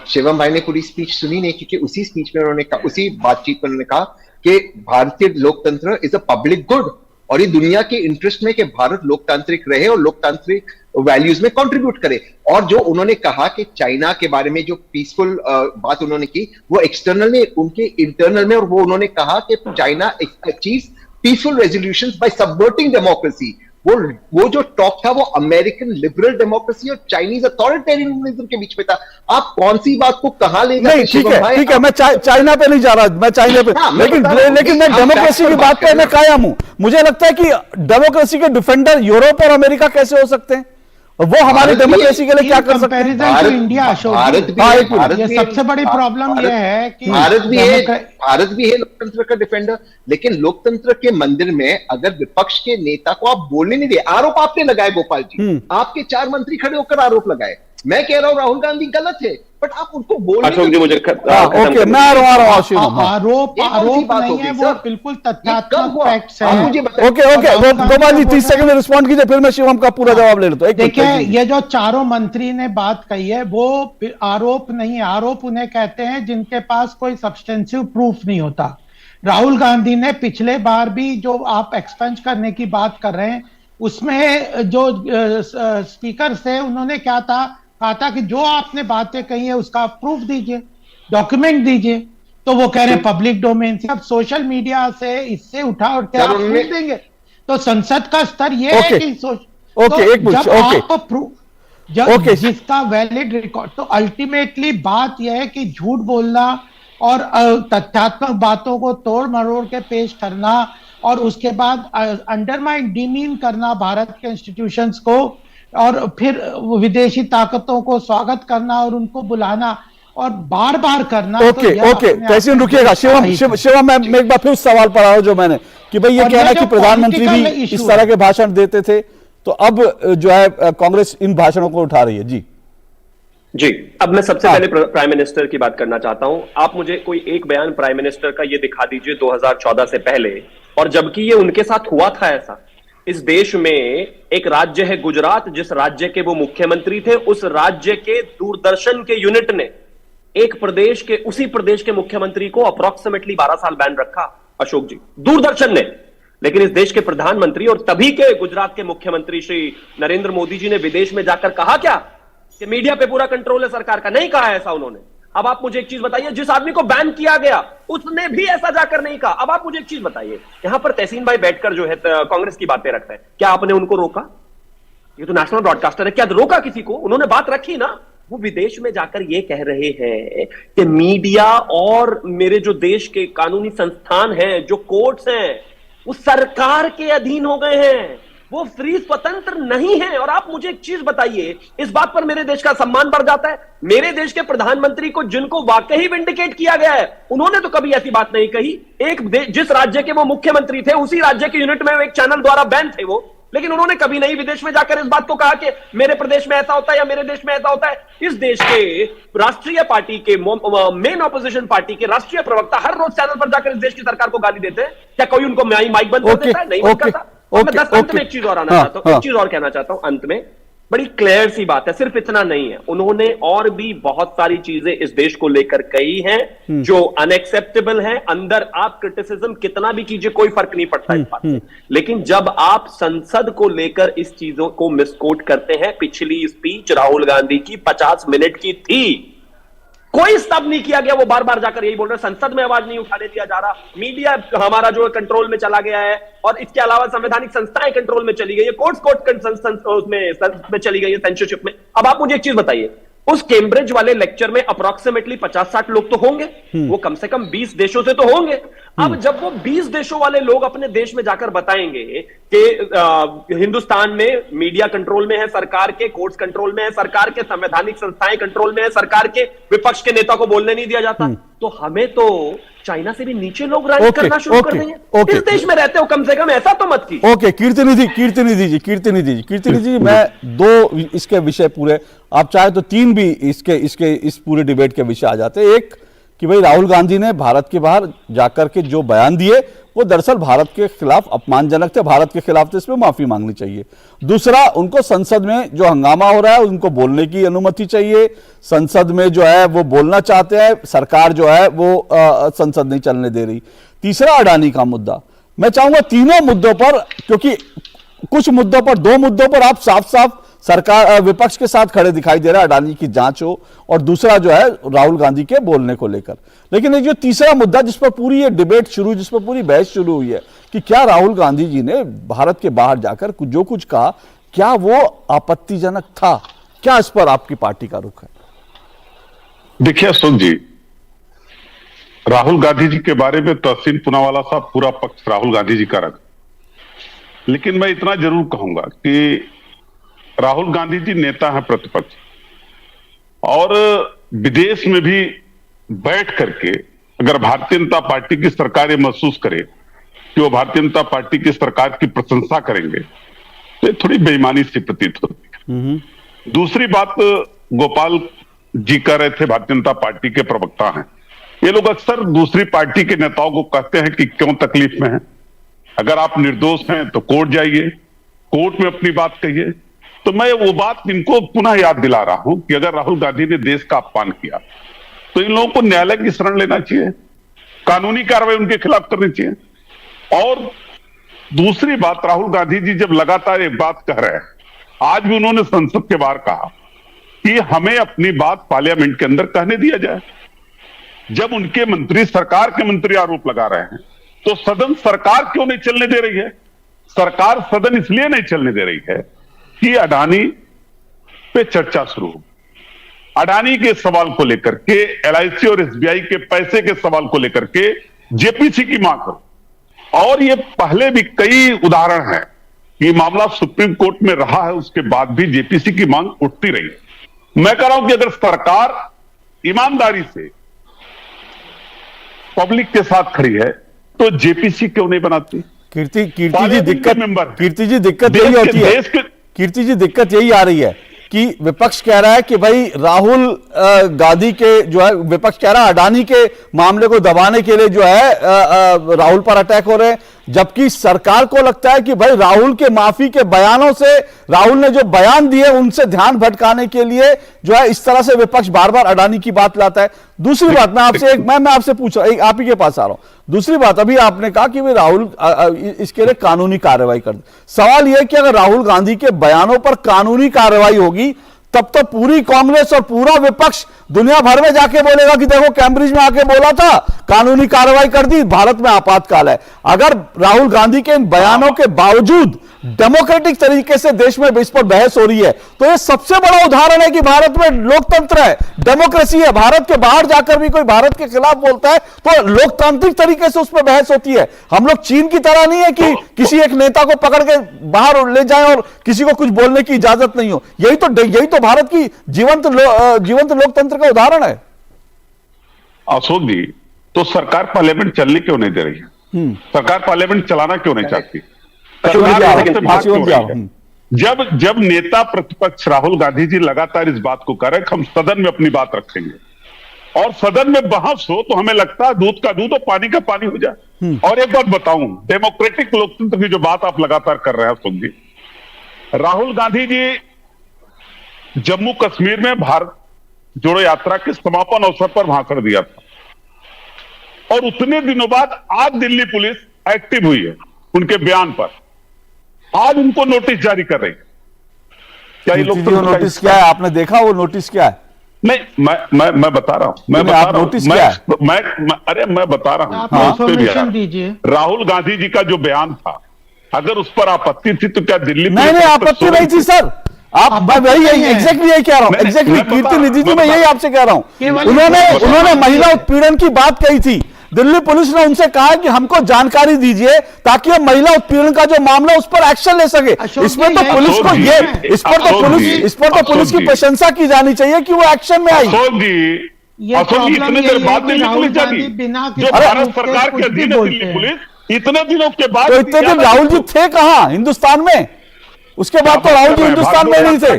शिवम भाई ने पूरी स्पीच सुनी नहीं, क्योंकि उसी स्पीच में उन्होंने कहा, उसी बातचीत में उन्होंने कहा कि भारतीय लोकतंत्र इज अ पब्लिक गुड, और ये दुनिया के इंटरेस्ट में कि भारत लोकतांत्रिक रहे और लोकतांत्रिक वैल्यूज में कंट्रीब्यूट करे। और जो उन्होंने कहा कि चाइना के बारे में जो पीसफुल बात उन्होंने की, वो एक्सटर्नल में, उनके इंटरनल में, और वो उन्होंने कहा कि China achieves peaceful resolutions by subverting democracy. वो जो टॉक था वो अमेरिकन लिबरल डेमोक्रेसी और चाइनीज अथॉरिटेरियनिज्म के बीच में था। आप कौन सी बात को कहां ले गए? ठीक है, मैं चाइना पे नहीं जा रहा, मैं चाइना पे, लेकिन मैं डेमोक्रेसी की बात पे मैं कायम हूं। मुझे लगता है कि डेमोक्रेसी के डिफेंडर यूरोप और अमेरिका कैसे हो सकते हैं, और वो हमारी डेमोक्रेसी के लिए क्या कर सकते हैं? भारत इंडिया, अशोक, ये सबसे बड़ी प्रॉब्लम ये है कि भारत भी है लोकतंत्र का डिफेंडर, लेकिन लोकतंत्र के मंदिर में अगर विपक्ष के नेता को आप बोलने नहीं दे, आरोप आपने लगाए गोपाल जी, आपके 4 मंत्री खड़े होकर आरोप लगाए। मैं कह रहा हूं राहुल गांधी गलत है, बट आप उनको बोलने अशोक जी, मुझे ओके, मैं आ रहा हूं। आरोप नहीं है, वो बिल्कुल तथ्यात्मक फैक्ट्स है। ओके, गोपाल जी 30 सेकंड में रिस्पॉन्ड कीजिए, फिर मैं शिवम का पूरा जवाब ले लेता हूं। देखिए, ये जो चारों मंत्री ने बात कही है वो आरोप नहीं है। आरोप उन्हें कहते हैं जिनके पास कोई सब्सटेंसिव प्रूफ नहीं होता। राहुल गांधी ने पिछले बार भी, जो आप एक्सपेंस करने की बात कर रहे हैं, उसमें जो स्पीकर थे उन्होंने कहा था कि जो आपने बातें कही है उसका प्रूफ दीजिए, डॉक्यूमेंट दीजिए। तो वो कह रहे हैं पब्लिक डोमेन से। अब सोशल मीडिया से इससे उठा के आप प्रूफ देंगे, तो संसद का स्तर ये है कि जब जिसका वैलिड रिकॉर्ड, तो अल्टीमेटली बात यह है कि झूठ बोलना और तथ्यात्मक बातों को तोड़ मरोड़ के पेश करना, और उसके बाद अंडरमाइन, डिमीन करना भारत के इंस्टीट्यूशंस को, और फिर विदेशी ताकतों को स्वागत करना और उनको बुलाना और बार बार करना। ओके, तहसीन रुकिएगा। शिवम, मैं एक बार फिर सवाल पर आ रहा हूं, जो मैंने कि भाई ये कहना कि प्रधानमंत्री भी इस तरह के भाषण देते थे, तो अब जो है कांग्रेस इन भाषणों को उठा रही है। जी, अब मैं सबसे पहले प्राइम मिनिस्टर की बात करना चाहता हूं। आप मुझे कोई एक बयान प्राइम मिनिस्टर का ये दिखा दीजिए 2014 से पहले, और जबकि ये उनके साथ हुआ था ऐसा। इस देश में एक राज्य है गुजरात, जिस राज्य के वो मुख्यमंत्री थे, उस राज्य के दूरदर्शन के यूनिट ने उसी प्रदेश के मुख्यमंत्री को अप्रोक्सीमेटली 12 साल बैन रखा, अशोक जी, दूरदर्शन ने। लेकिन इस देश के प्रधानमंत्री और तभी के गुजरात के मुख्यमंत्री श्री नरेंद्र मोदी जी ने विदेश में जाकर कहा क्या कि मीडिया पे पूरा कंट्रोल है सरकार का? नहीं कहा ऐसा उन्होंने। अब आप मुझे एक चीज बताइए, जिस आदमी को बैन किया गया उसने भी ऐसा जाकर नहीं कहा। अब आप मुझे एक चीज बताइए, यहां पर तहसीन भाई बैठकर जो है कांग्रेस की बातें रखते हैं, क्या आपने उनको रोका? ये तो नेशनल ब्रॉडकास्टर है, क्या रोका किसी को? उन्होंने बात रखी ना। वो विदेश में जाकर ये कह रहे हैं कि मीडिया और मेरे जो देश के कानूनी संस्थान हैं, जो कोर्ट्स हैं, वो सरकार के अधीन हो गए हैं, वो फ्री स्वतंत्र नहीं है। और आप मुझे एक चीज बताइए, इस बात पर मेरे देश का सम्मान बढ़ जाता है। मेरे देश के प्रधानमंत्री को, जिनको वाकई विंडिकेट किया गया है, उन्होंने तो कभी ऐसी बात नहीं कही। जिस राज्य के वो मुख्यमंत्री थे, उसी राज्य के यूनिट में एक चैनल द्वारा बैन थे वो, लेकिन उन्होंने कभी नहीं विदेश में जाकर इस बात को कहा कि मेरे प्रदेश में ऐसा होता है या मेरे देश में ऐसा होता है। इस देश के राष्ट्रीय पार्टी के मेन ऑपोजिशन पार्टी के राष्ट्रीय प्रवक्ता हर रोज चैनल पर जाकर इस देश की सरकार को गाली देते हैं। क्या कोई उनको माइक बंद कर देता है? नहीं बंद करता। मैं दस अंत में एक चीज और आना चाहता हूं, एक चीज और कहना चाहता हूं अंत में। बड़ी क्लियर सी बात है, सिर्फ इतना नहीं है, उन्होंने और भी बहुत सारी चीजें इस देश को लेकर कही हैं जो अनएक्सेप्टेबल हैं। अंदर आप क्रिटिसिज्म कितना भी कीजिए, कोई फर्क नहीं पड़ता इस बात से। लेकिन जब आप संसद को लेकर इस चीजों को मिसकोट करते हैं, पिछली स्पीच राहुल गांधी की 50 मिनट की थी, कोई स्टॉप नहीं किया गया। वो बार बार जाकर यही बोल रहे हैं, संसद में आवाज नहीं उठाने दिया जा रहा, मीडिया हमारा जो कंट्रोल में चला गया है, और इसके अलावा संवैधानिक संस्थाएं कंट्रोल में चली गई है, उसमें चली गई है, सेंसरशिप में। अब आप मुझे एक चीज बताइए, उस कैम्ब्रिज वाले लेक्चर में अप्रोक्सीमेटली 50-60 लोग तो होंगे, वो कम से कम 20 देशों से तो होंगे। अब जब वो 20 देशों वाले लोग अपने देश में जाकर बताएंगे कि हिंदुस्तान में मीडिया कंट्रोल में है, सरकार के कोर्ट्स कंट्रोल में है, सरकार के संवैधानिक संस्थाएं कंट्रोल में है, सरकार के विपक्ष के नेता को बोलने नहीं दिया जाता, तो हमें तो चाइना से भी नीचे लोग राइज करना शुरू कर देंगे। इस देश में रहते हो, कम से कम ऐसा तो मत कीजिए। ओके, कीर्तिनिधि जी, मैं 2 इसके विषय पूरे, आप चाहे तो 3 भी इस पूरे डिबेट के विषय आ जाते हैं। एक कि भाई राहुल गांधी ने भारत के बाहर जाकर के जो बयान दिए वो दरअसल भारत के खिलाफ अपमानजनक थे, भारत के खिलाफ, तो इसमें माफी मांगनी चाहिए। दूसरा, उनको संसद में जो हंगामा हो रहा है उनको बोलने की अनुमति चाहिए। संसद में जो है वो बोलना चाहते हैं, सरकार जो है वो संसद नहीं चलने दे रही। तीसरा, अडानी का मुद्दा। मैं चाहूंगा तीनों मुद्दों पर, क्योंकि कुछ मुद्दों पर, 2 मुद्दों पर आप साफ साफ सरकार विपक्ष के साथ खड़े दिखाई दे रहा है, अडानी की जांच हो, और दूसरा जो है राहुल गांधी के बोलने को लेकर। लेकिन ये जो तीसरा मुद्दा जिस पर पूरी ये डिबेट शुरू, जिस पर पूरी बहस शुरू हुई है कि क्या राहुल गांधी जी ने भारत के बाहर जाकर जो कुछ कहा, क्या वो आपत्तिजनक था? क्या इस पर आपकी पार्टी का रुख है? देखिए अशोक जी, राहुल गांधी जी के बारे में तहसीन पूनावाला साहब पूरा पक्ष राहुल गांधी जी का रख, लेकिन मैं इतना जरूर कहूंगा कि राहुल गांधी जी नेता हैं प्रतिपक्ष, और विदेश में भी बैठ करके अगर भारतीय जनता पार्टी की सरकार ये महसूस करे कि वो भारतीय जनता पार्टी की सरकार की प्रशंसा करेंगे, तो ये थोड़ी बेईमानी सी प्रतीत होती है। दूसरी बात, गोपाल जी कह रहे थे भारतीय जनता पार्टी के प्रवक्ता हैं, ये लोग अक्सर दूसरी पार्टी के नेताओं को कहते हैं कि क्यों तकलीफ में है, अगर आप निर्दोष हैं तो कोर्ट जाइए, कोर्ट में अपनी बात कहिए। तो मैं वो बात इनको पुनः याद दिला रहा हूं कि अगर राहुल गांधी ने देश का अपमान किया तो इन लोगों को न्यायालय की शरण लेना चाहिए, कानूनी कार्रवाई उनके खिलाफ करनी चाहिए। और दूसरी बात, राहुल गांधी जी जब लगातार एक बात कह रहे हैं, आज भी उन्होंने संसद के बाहर कहा कि हमें अपनी बात पार्लियामेंट के अंदर कहने दिया जाए। जब उनके मंत्री, सरकार के मंत्री आरोप लगा रहे हैं, तो सदन सरकार क्यों नहीं चलने दे रही है? सरकार सदन इसलिए नहीं चलने दे रही है कि अडानी पे चर्चा शुरू हो, अडानी के सवाल को लेकर के, एलआईसी और एसबीआई के पैसे के सवाल को लेकर के जेपीसी की मांग करो। और ये पहले भी कई उदाहरण हैं, ये मामला सुप्रीम कोर्ट में रहा है, उसके बाद भी जेपीसी की मांग उठती रही। मैं कह रहा हूं कि अगर सरकार ईमानदारी से पब्लिक के साथ खड़ी है तो जेपीसी क्यों नहीं बनाती? कीर्ति जी दिक्कत यही होती है, कीर्ति जी दिक्कत यही आ रही है कि विपक्ष कह रहा है कि भाई राहुल गांधी के जो है, विपक्ष कह रहा है अडानी के मामले को दबाने के लिए जो है राहुल पर अटैक हो रहे हैं, जबकि सरकार को लगता है कि भाई राहुल के माफी के बयानों से, राहुल ने जो बयान दिए उनसे ध्यान भटकाने के लिए जो है इस तरह से विपक्ष बार बार अडानी की बात लाता है। दूसरी बात, मैं आपसे मैं आपसे पूछ रहा हूं, आप ही के पास आ रहा हूं। दूसरी बात, अभी आपने कहा कि भाई राहुल इसके लिए कानूनी कार्रवाई कर दे। सवाल यह कि अगर राहुल गांधी के बयानों पर कानूनी कार्रवाई होगी तब तो पूरी कांग्रेस और पूरा विपक्ष दुनिया भर में जाके बोलेगा कि देखो कैम्ब्रिज में आके बोला था, कानूनी कार्रवाई कर दी, भारत में आपातकाल है। अगर राहुल गांधी के इन बयानों के बावजूद डेमोक्रेटिक तरीके से देश में इस पर बहस हो रही है, तो यह सबसे बड़ा उदाहरण है कि भारत में लोकतंत्र है, डेमोक्रेसी है। भारत के बाहर जाकर भी कोई भारत के खिलाफ बोलता है तो लोकतांत्रिक तरीके से उस पर बहस होती है। हम लोग चीन की तरह नहीं है कि किसी एक नेता को पकड़ के बाहर ले जाएं और किसी को कुछ बोलने की इजाजत नहीं हो। यही तो भारत की जीवंत लोकतंत्र का उदाहरण है। अशोक जी, तो सरकार पार्लियामेंट चलने क्यों नहीं दे रही है? सरकार पार्लियामेंट चलाना क्यों नहीं चाहती? जब नेता प्रतिपक्ष राहुल गांधी जी लगातार इस बात को कह रहे कि हम सदन में अपनी बात रखेंगे और सदन में बहस हो तो हमें लगता है दूध का दूध और पानी का पानी हो जाए। और एक बात बताऊं, डेमोक्रेटिक लोकतंत्र की जो बात आप लगातार कर रहे हैं अशोक जी, राहुल गांधी जी जम्मू कश्मीर में भारत जोड़ो यात्रा के समापन अवसर पर भाषण दिया था और उतने दिनों बाद आज दिल्ली पुलिस एक्टिव हुई है उनके बयान पर। आज उनको नोटिस जारी कर रही है। क्या ये लोग नोटिस क्या है? आपने देखा वो नोटिस क्या है? नहीं, मैं बता रहा हूं, मैं बता रहा हूं, मैं बता रहा हूं। राहुल गांधी जी का जो बयान था, अगर उस पर आपत्ति थी तो क्या दिल्ली नहीं आपत्ति नहीं थी सर। आप वही एग्जैक्टली यही कह रहा हूं, एग्जैक्टली कीर्ति निधि जी मैं यही आपसे कह रहा हूं। उन्होंने महिला उत्पीड़न की बात कही थी। दिल्ली पुलिस ने उनसे कहा कि हमको जानकारी दीजिए ताकि हम महिला उत्पीड़न का जो मामला उस पर एक्शन ले सके। इसमें तो पुलिस को इस पर तो पुलिस की प्रशंसा की जानी चाहिए कि वो एक्शन में आई। इतने देर बाद दिल्ली पुलिस जागी, जो भारत सरकार के अधीन है दिल्ली पुलिस, इतने दिनों के बाद। तो इतने दिन राहुल जी थे कहां हिंदुस्तान में? उसके बाद तो राहुल जी हिंदुस्तान में नहीं थे।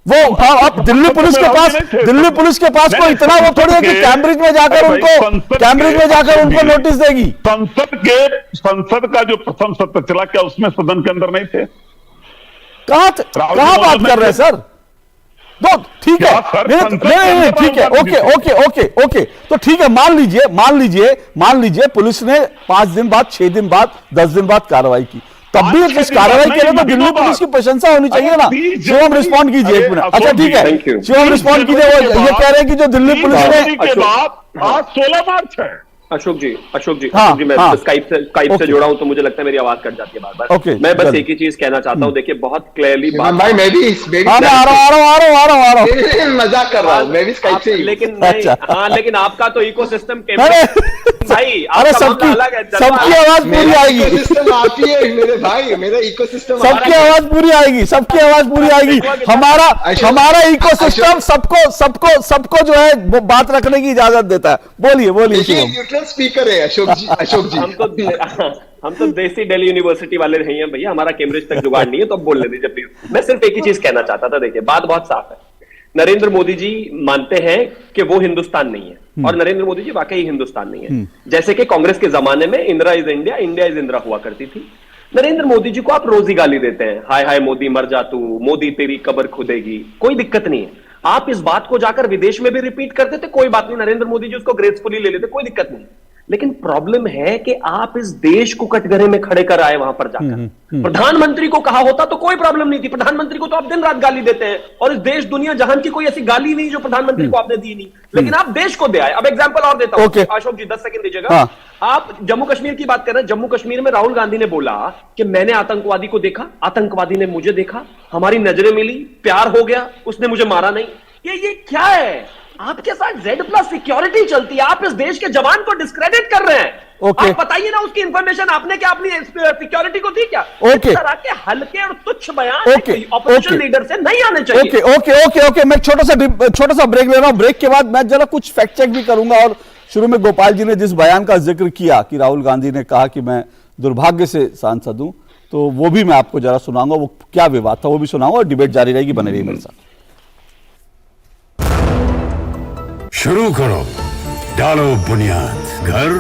वो अब दिल्ली पुलिस के पास कोई इतना वो थोड़ी है कि कैम्ब्रिज में जाकर उनको नोटिस देगी। संसद का जो प्रथम सत्र चला, क्या उसमें सदन के अंदर नहीं थे? कहां बात कर रहे हैं सर? तो ठीक है, नहीं ठीक है, ओके तो ठीक है, मान लीजिए पुलिस ने 5 दिन बाद, 6 दिन बाद, 10 दिन बाद कार्रवाई की, तब भी इस कार्रवाई के लिए तो दिल्ली पुलिस की प्रशंसा होनी चाहिए ना। शिवम रिस्पॉन्ड कीजिए 1 मिनट। अच्छा ठीक है, शिवम रिस्पॉन्ड कीजिए। वो ये कह रहे हैं कि जो दिल्ली पुलिस ने आज 16 मार्च है। अशोक जी, मैं स्काइप से जुड़ा हूं तो मुझे लगता है मेरी आवाज कट जाती है बार बार। मैं बस एक ही चीज कहना चाहता हूं, देखिए बहुत क्लियरली बात। भाई मैं भी आ रहा हूं मजाक कर रहा हूं, मैं भी स्काइप से। लेकिन आपका तो इकोसिस्टम भाई, अरे सबकी आवाज पूरी आएगी। इकोसिस्टम आती है मेरे भाई, मेरा इकोसिस्टम सबकी आवाज पूरी आएगी। हमारा इकोसिस्टम सबको जो है वो बात रखने की इजाजत देता है। बोलिए स्पीकर है अशोक जी। हम तो देसी दिल्ली यूनिवर्सिटी वाले नहीं हैं भैया, हमारा कैम्ब्रिज तक जुगाड़ नहीं है, तो अब बोलने दीजिए प्लीज। मैं सिर्फ एक ही चीज कहना चाहता था, देखिए बात बहुत साफ है। नरेंद्र मोदी जी मानते हैं कि वो हिंदुस्तान नहीं है और नरेंद्र मोदी जी वाकई हिंदुस्तान नहीं है। जैसे कि कांग्रेस के जमाने में Indira is India, India is Indira हुआ करती थी। नरेंद्र मोदी जी को आप रोजी गाली देते हैं, हाय हाय मोदी मर जा तू, मोदी तेरी कब्र खुदेगी, कोई दिक्कत नहीं है। आप इस बात को जाकर विदेश में भी रिपीट करते थे, कोई बात नहीं, नरेंद्र मोदी जी उसको ग्रेसफुली ले लेते, कोई दिक्कत नहीं। लेकिन प्रॉब्लम है कि आप इस देश को कटघरे में खड़े कर आए वहां पर जाकर। प्रधानमंत्री को कहा होता तो कोई प्रॉब्लम नहीं थी, प्रधानमंत्री को तो आप दिन रात गाली देते हैं और इस देश दुनिया जहान की कोई ऐसी गाली नहीं जो प्रधानमंत्री को आपने दी नहीं, लेकिन आप देश को दे आए। अब एग्जांपल और देता हूं, अशोक जी 10 सेकंड दीजिएगा। आप जम्मू कश्मीर की बात कर रहे हैं, जम्मू कश्मीर में राहुल गांधी ने बोला कि मैंने आतंकवादी को देखा, आतंकवादी ने मुझे देखा, हमारी नजरें मिली, प्यार हो गया, उसने मुझे मारा नहीं। ये क्या है? आपके साथ Z+ सिक्योरिटी चलती है, आप इस देश के जवान को डिस्क्रेडिट कर रहे हैं। आप बताइए ना, उसकी इंफॉर्मेशन आपने क्या अपनी सिक्योरिटी को दी क्या? इस तरह के हल्के और तुच्छ बयान ऑपोजिशन लीडर से नहीं आने चाहिए। ओके मैं छोटा सा ब्रेक ले रहा हूं। ब्रेक के बाद मैं जरा कुछ फैक्ट चेक भी करूंगा। और शुरू में गोपाल जी ने जिस बयान का जिक्र किया कि राहुल गांधी ने कहा कि मैं दुर्भाग्य से सांसद हूं, तो वो भी मैं आपको जरा सुनाऊंगा, वो क्या विवाद था वो भी सुनाऊंगा और डिबेट जारी रहेगी। बने रहिए मेरे साथ। शुरू करो, डालो बुनियाद, घर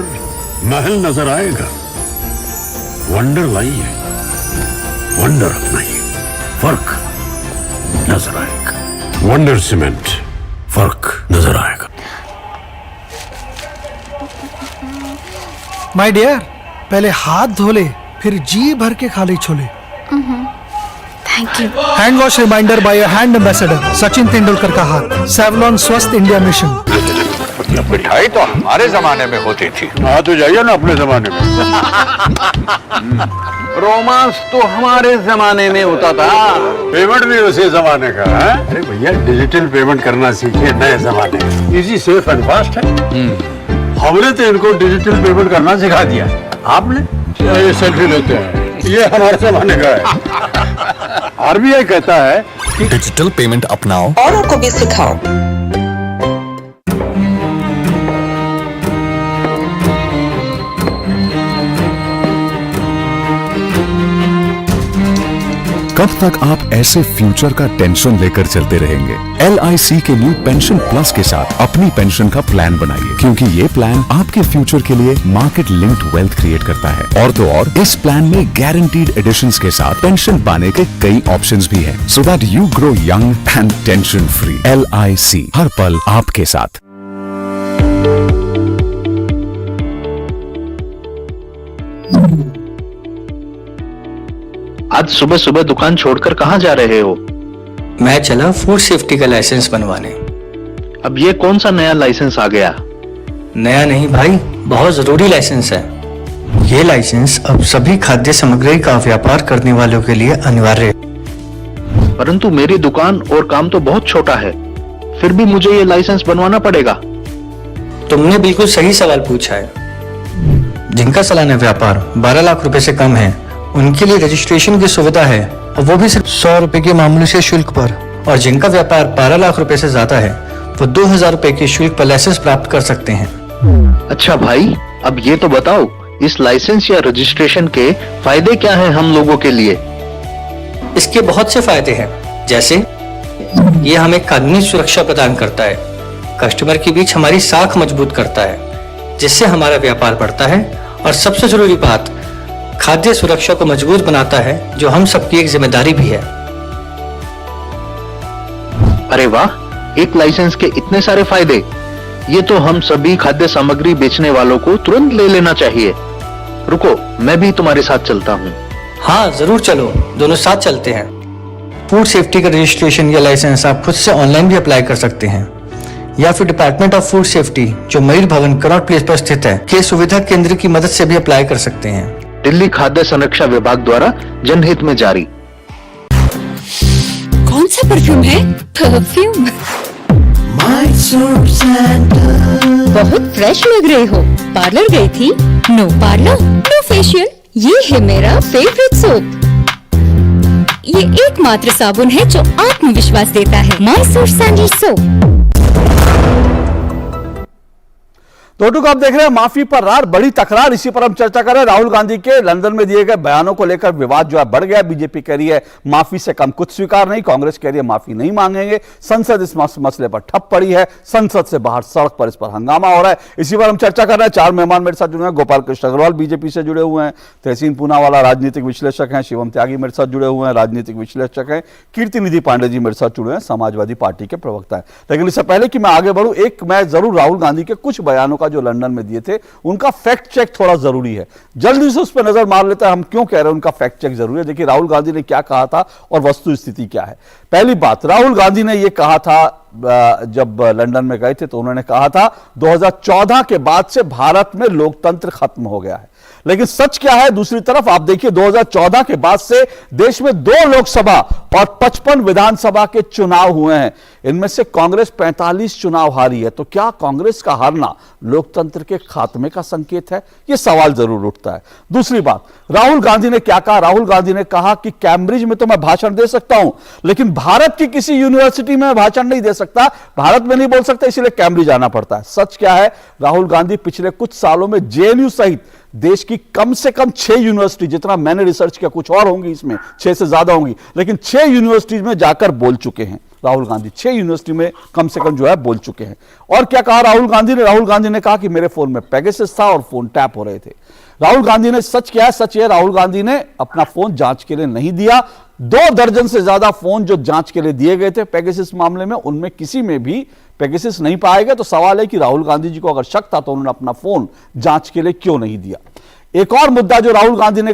महल नजर आएगा, वंडर लाइए, वंडर अपनाइए, फर्क नजर आएगा। वंडर सीमेंट, फर्क नजर आएगा। माय डियर, पहले हाथ धो ले, फिर जी भर के खा ले छोले। Thank you. Hand wash reminder by a hand ambassador Sachin Tendulkar का हाथ। सेवलॉन स्वस्थ इंडिया मिशन। मिठाई तो हमारे जमाने में होती थी। हाँ तो जाइए ना अपने जमाने में। रोमांस तो हमारे जमाने में होता था। पेमेंट भी उसी जमाने का है। अरे भैया डिजिटल पेमेंट करना सीखिए नए जमाने में। इजी सेफ एंड फास्ट है। हमने तो इनको डिजिटल पेमेंट करना सिखा दिया। आपने ये सेल्फी लेते हैं, ये हमारे जमाने का है। आरबीआई कहता है कि डिजिटल पेमेंट अपनाओ, औरों को भी सिखाओ। कब तक आप ऐसे फ्यूचर का टेंशन लेकर चलते रहेंगे? LIC के न्यू पेंशन प्लस के साथ अपनी पेंशन का प्लान बनाइए, क्योंकि ये प्लान आपके फ्यूचर के लिए मार्केट लिंक्ड वेल्थ क्रिएट करता है। और तो और इस प्लान में गारंटीड एडिशंस के साथ पेंशन पाने के कई ऑप्शंस भी हैं, so that you grow young and tension free. LIC हर पल आपके साथ। आज सुबह सुबह दुकान छोड़कर कहाँ जा रहे हो? मैं चला फूड सेफ्टी का लाइसेंस बनवाने। अब ये कौन सा नया लाइसेंस आ गया? नया नहीं भाई, बहुत जरूरी लाइसेंस है। ये लाइसेंस अब सभी खाद्य सामग्री का व्यापार करने वालों के लिए अनिवार्य है। परंतु मेरी दुकान और काम तो बहुत छोटा है, फिर भी मुझे ये लाइसेंस बनवाना पड़ेगा। तुमने बिल्कुल सही सवाल पूछा है। जिनका सालाना व्यापार 12 लाख रुपए से कम है, उनके लिए रजिस्ट्रेशन की सुविधा है, और वो भी सिर्फ 100 रुपए के मामूली से शुल्क पर। और जिनका व्यापार 12 लाख रुपए से ज्यादा है, वो 2000 रुपए के शुल्क पर लाइसेंस प्राप्त कर सकते हैं। अच्छा भाई, अब ये तो बताओ, इस लाइसेंस या रजिस्ट्रेशन के फायदे क्या हैं हम लोगों के लिए? इसके बहुत से फायदे हैं, जैसे ये हमें कानूनी सुरक्षा प्रदान करता है, कस्टमर के बीच हमारी साख मजबूत करता है, जिससे हमारा व्यापार बढ़ता है, और सबसे जरूरी बात, खाद्य सुरक्षा को मजबूत बनाता है, जो हम सबकी एक जिम्मेदारी भी है। अरे वाह, एक लाइसेंस के इतने सारे फायदे! ये तो हम सभी खाद्य सामग्री बेचने वालों को तुरंत ले लेना चाहिए। रुको, मैं भी तुम्हारे साथ चलता हूँ। हाँ जरूर चलो, दोनों साथ चलते हैं। फूड सेफ्टी का रजिस्ट्रेशन या लाइसेंस आप खुद से ऑनलाइन भी अप्लाई कर सकते हैं, या फिर डिपार्टमेंट ऑफ फूड सेफ्टी, जो मयूर भवन कनॉट प्लेस पर स्थित है, के सुविधा केंद्र की मदद से भी अप्लाई कर सकते हैं। दिल्ली खाद्य संरक्षा विभाग द्वारा जनहित में जारी। कौन सा परफ्यूम है? परफ्यूम बहुत फ्रेश लग रहे हो। पार्लर गई थी? No parlour no facial. ये है मेरा फेवरेट सोप। ये एकमात्र साबुन है जो आत्मविश्वास देता है, मैसूर सैंडल सोप। टोटू को आप देख रहे हैं माफी पर रार, बड़ी तकरार। इसी पर हम चर्चा कर रहे हैं। राहुल गांधी के लंदन में दिए गए बयानों को लेकर विवाद जो है बढ़ गया। बीजेपी कह रही है माफी से कम कुछ स्वीकार नहीं, कांग्रेस कह रही है माफी नहीं मांगेंगे। संसद इस मसले पर ठप पड़ी है, संसद से बाहर सड़क पर इस पर हंगामा हो रहा है। इसी पर हम चर्चा कर रहे हैं। 4 मेहमान मेरे साथ जुड़े हैं। गोपाल कृष्ण अग्रवाल बीजेपी से जुड़े हुए हैं, तहसीन पूनावाला राजनीतिक विश्लेषक हैं, शिवम त्यागी मेरे साथ जुड़े हुए हैं, राजनीतिक विश्लेषक हैं, कीर्ति निधि पांडे जी मेरे साथ जुड़े हैं, समाजवादी पार्टी के प्रवक्ता है। लेकिन इससे पहले कि मैं आगे बढ़ूं, एक मैं जरूर राहुल गांधी के कुछ बयानों का जो लंदन में दिए थे उनका फैक्ट चेक थोड़ा जरूरी है, जल्दी से उस पर नजर मार लेते हैं। हम क्यों कह रहे हैं उनका फैक्ट चेक जरूरी है? देखिए राहुल गांधी ने क्या कहा था और वस्तु स्थिति क्या है। पहली बात, राहुल गांधी ने यह कहा था जब लंदन में गए थे तो उन्होंने कहा था 2014 के बाद से भारत में लोकतंत्र खत्म हो गया है। लेकिन सच क्या है? दूसरी तरफ आप देखिए 2014 के बाद से देश में 2 लोकसभा और 55 विधानसभा के चुनाव हुए हैं। इनमें से कांग्रेस 45 चुनाव हारी है। तो क्या कांग्रेस का हारना लोकतंत्र के खात्मे का संकेत है? यह सवाल जरूर उठता है। दूसरी बात, राहुल गांधी ने क्या कहा? राहुल गांधी ने कहा कि कैम्ब्रिज में तो मैं भाषण दे सकता हूं, लेकिन भारत की किसी यूनिवर्सिटी में भाषण नहीं दे सकता, भारत में नहीं बोल सकता, इसलिए कैम्ब्रिज आना पड़ता है। सच क्या है? राहुल गांधी पिछले कुछ सालों में जेएनयू सहित देश की कम से कम 6 यूनिवर्सिटी, जितना मैंने रिसर्च किया, कुछ और होंगी इसमें, 6 से ज्यादा होंगी, लेकिन 6 यूनिवर्सिटीज में जाकर बोल चुके हैं राहुल गांधी। 6 यूनिवर्सिटी में कम से कम जो है बोल चुके हैं। और क्या कहा राहुल गांधी ने? राहुल गांधी ने कहा कि मेरे फोन में पेगासस था और फोन टैप हो रहे थे। राहुल गांधी ने सच क्या है? सच है राहुल गांधी ने अपना फोन जांच के लिए नहीं दिया। 2 दर्जन से ज्यादा फोन जो जांच के लिए दिए गए थे पेगासस मामले में, उनमें किसी में भी पेगासस नहीं पाया गया। तो सवाल है कि राहुल गांधी जी को अगर शक था तो उन्होंने अपना फोन जांच के लिए क्यों नहीं दिया? एक और मुद्दा जो राहुल गांधी ने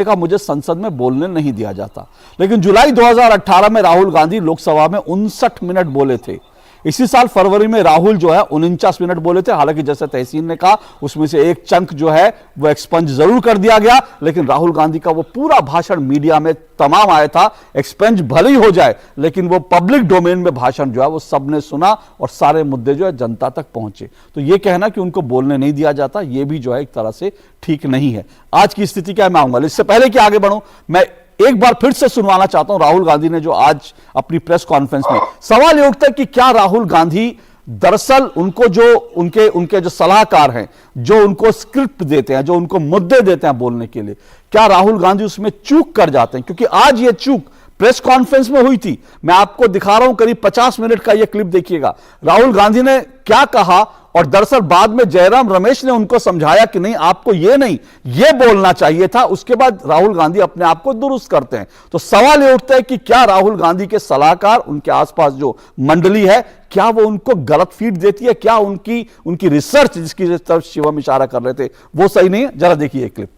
कहा मुझे संसद में बोलने नहीं दिया जाता। लेकिन जुलाई 2018 में राहुल गांधी लोकसभा में 59 मिनट बोले थे। इसी साल फरवरी में राहुल जो है 49 मिनट बोले थे। हालांकि जैसे तहसीन ने कहा उसमें से एक चंक जो है वो एक्सपंज जरूर कर दिया गया, लेकिन राहुल गांधी का वो पूरा भाषण मीडिया में तमाम आया था। एक्सपेंज भले ही हो जाए लेकिन वो पब्लिक डोमेन में भाषण जो है वो सबने सुना और सारे मुद्दे जो है जनता तक पहुंचे। तो ये कहना कि उनको बोलने नहीं दिया जाता ये भी जो है एक तरह से ठीक नहीं है। आज की स्थिति क्या है मैं आऊंगा। इससे पहले कि आगे बढ़ूं, मैं एक बार फिर से सुनवाना चाहता हूं राहुल गांधी ने जो आज अपनी प्रेस कॉन्फ्रेंस में सवाल ये उठता है कि क्या राहुल गांधी दरअसल उनको जो उनके जो सलाहकार हैं, जो उनको स्क्रिप्ट देते हैं, जो उनको मुद्दे देते हैं बोलने के लिए, क्या राहुल गांधी उसमें चूक कर जाते हैं? क्योंकि आज ये चूक प्रेस कॉन्फ्रेंस में हुई थी। मैं आपको दिखा रहा हूं करीब 50 मिनट का ये क्लिप देखिएगा। राहुल गांधी ने क्या कहा और दरअसल बाद में जयराम रमेश ने उनको समझाया कि नहीं आपको ये नहीं ये बोलना चाहिए था। उसके बाद राहुल गांधी अपने आप को दुरुस्त करते हैं। तो सवाल ये उठता है कि क्या राहुल गांधी के सलाहकार, उनके आसपास जो मंडली है, क्या वो उनको गलत फीड देती है? क्या उनकी रिसर्च जिसकी तरफ शिवम इशारा कर रहे थे वो सही नहीं है? जरा देखिए clip.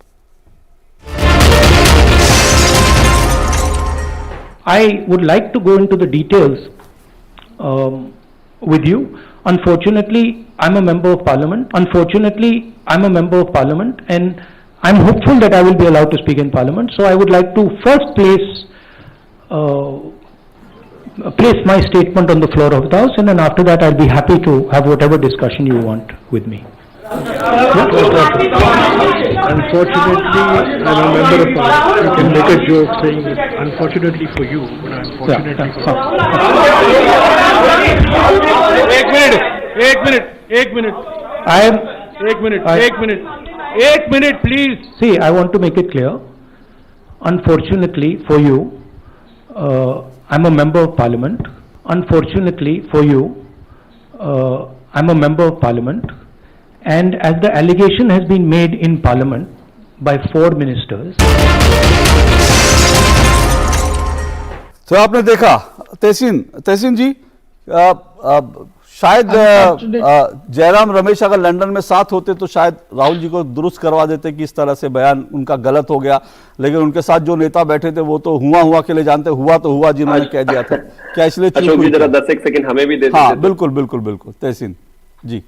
I would like to go into the details with you. Unfortunately, I'm a member of parliament. And I'm hopeful that I will be allowed to speak in parliament. So I would like to first place my statement on the floor of the house, and then after that I'll be happy to have whatever discussion you want with me. Unfortunately, I'm a member of parliament. You can make a joke saying unfortunately for you, but unfortunately for Ek minute, please. See, I want to make it clear. Unfortunately for you, I'm a member of parliament. Unfortunately for you, I'm a member of parliament. And as the allegation has been made in parliament by 4 ministers. तो आपने देखा तहसीन जी, शायद जयराम रमेश अगर London में साथ होते तो शायद राहुल जी को दुरुस्त करवा देते कि इस तरह से बयान उनका गलत हो गया। लेकिन उनके साथ जो नेता बैठे थे वो तो हुआ के लिए जानते, हुआ तो हुआ जिन्होंने कह दिया था। क्या इसलिए अशोक जी जरा 10 सेकंड हमें भी दे दीजिए। हाँ बिल्कुल तहसीन जी।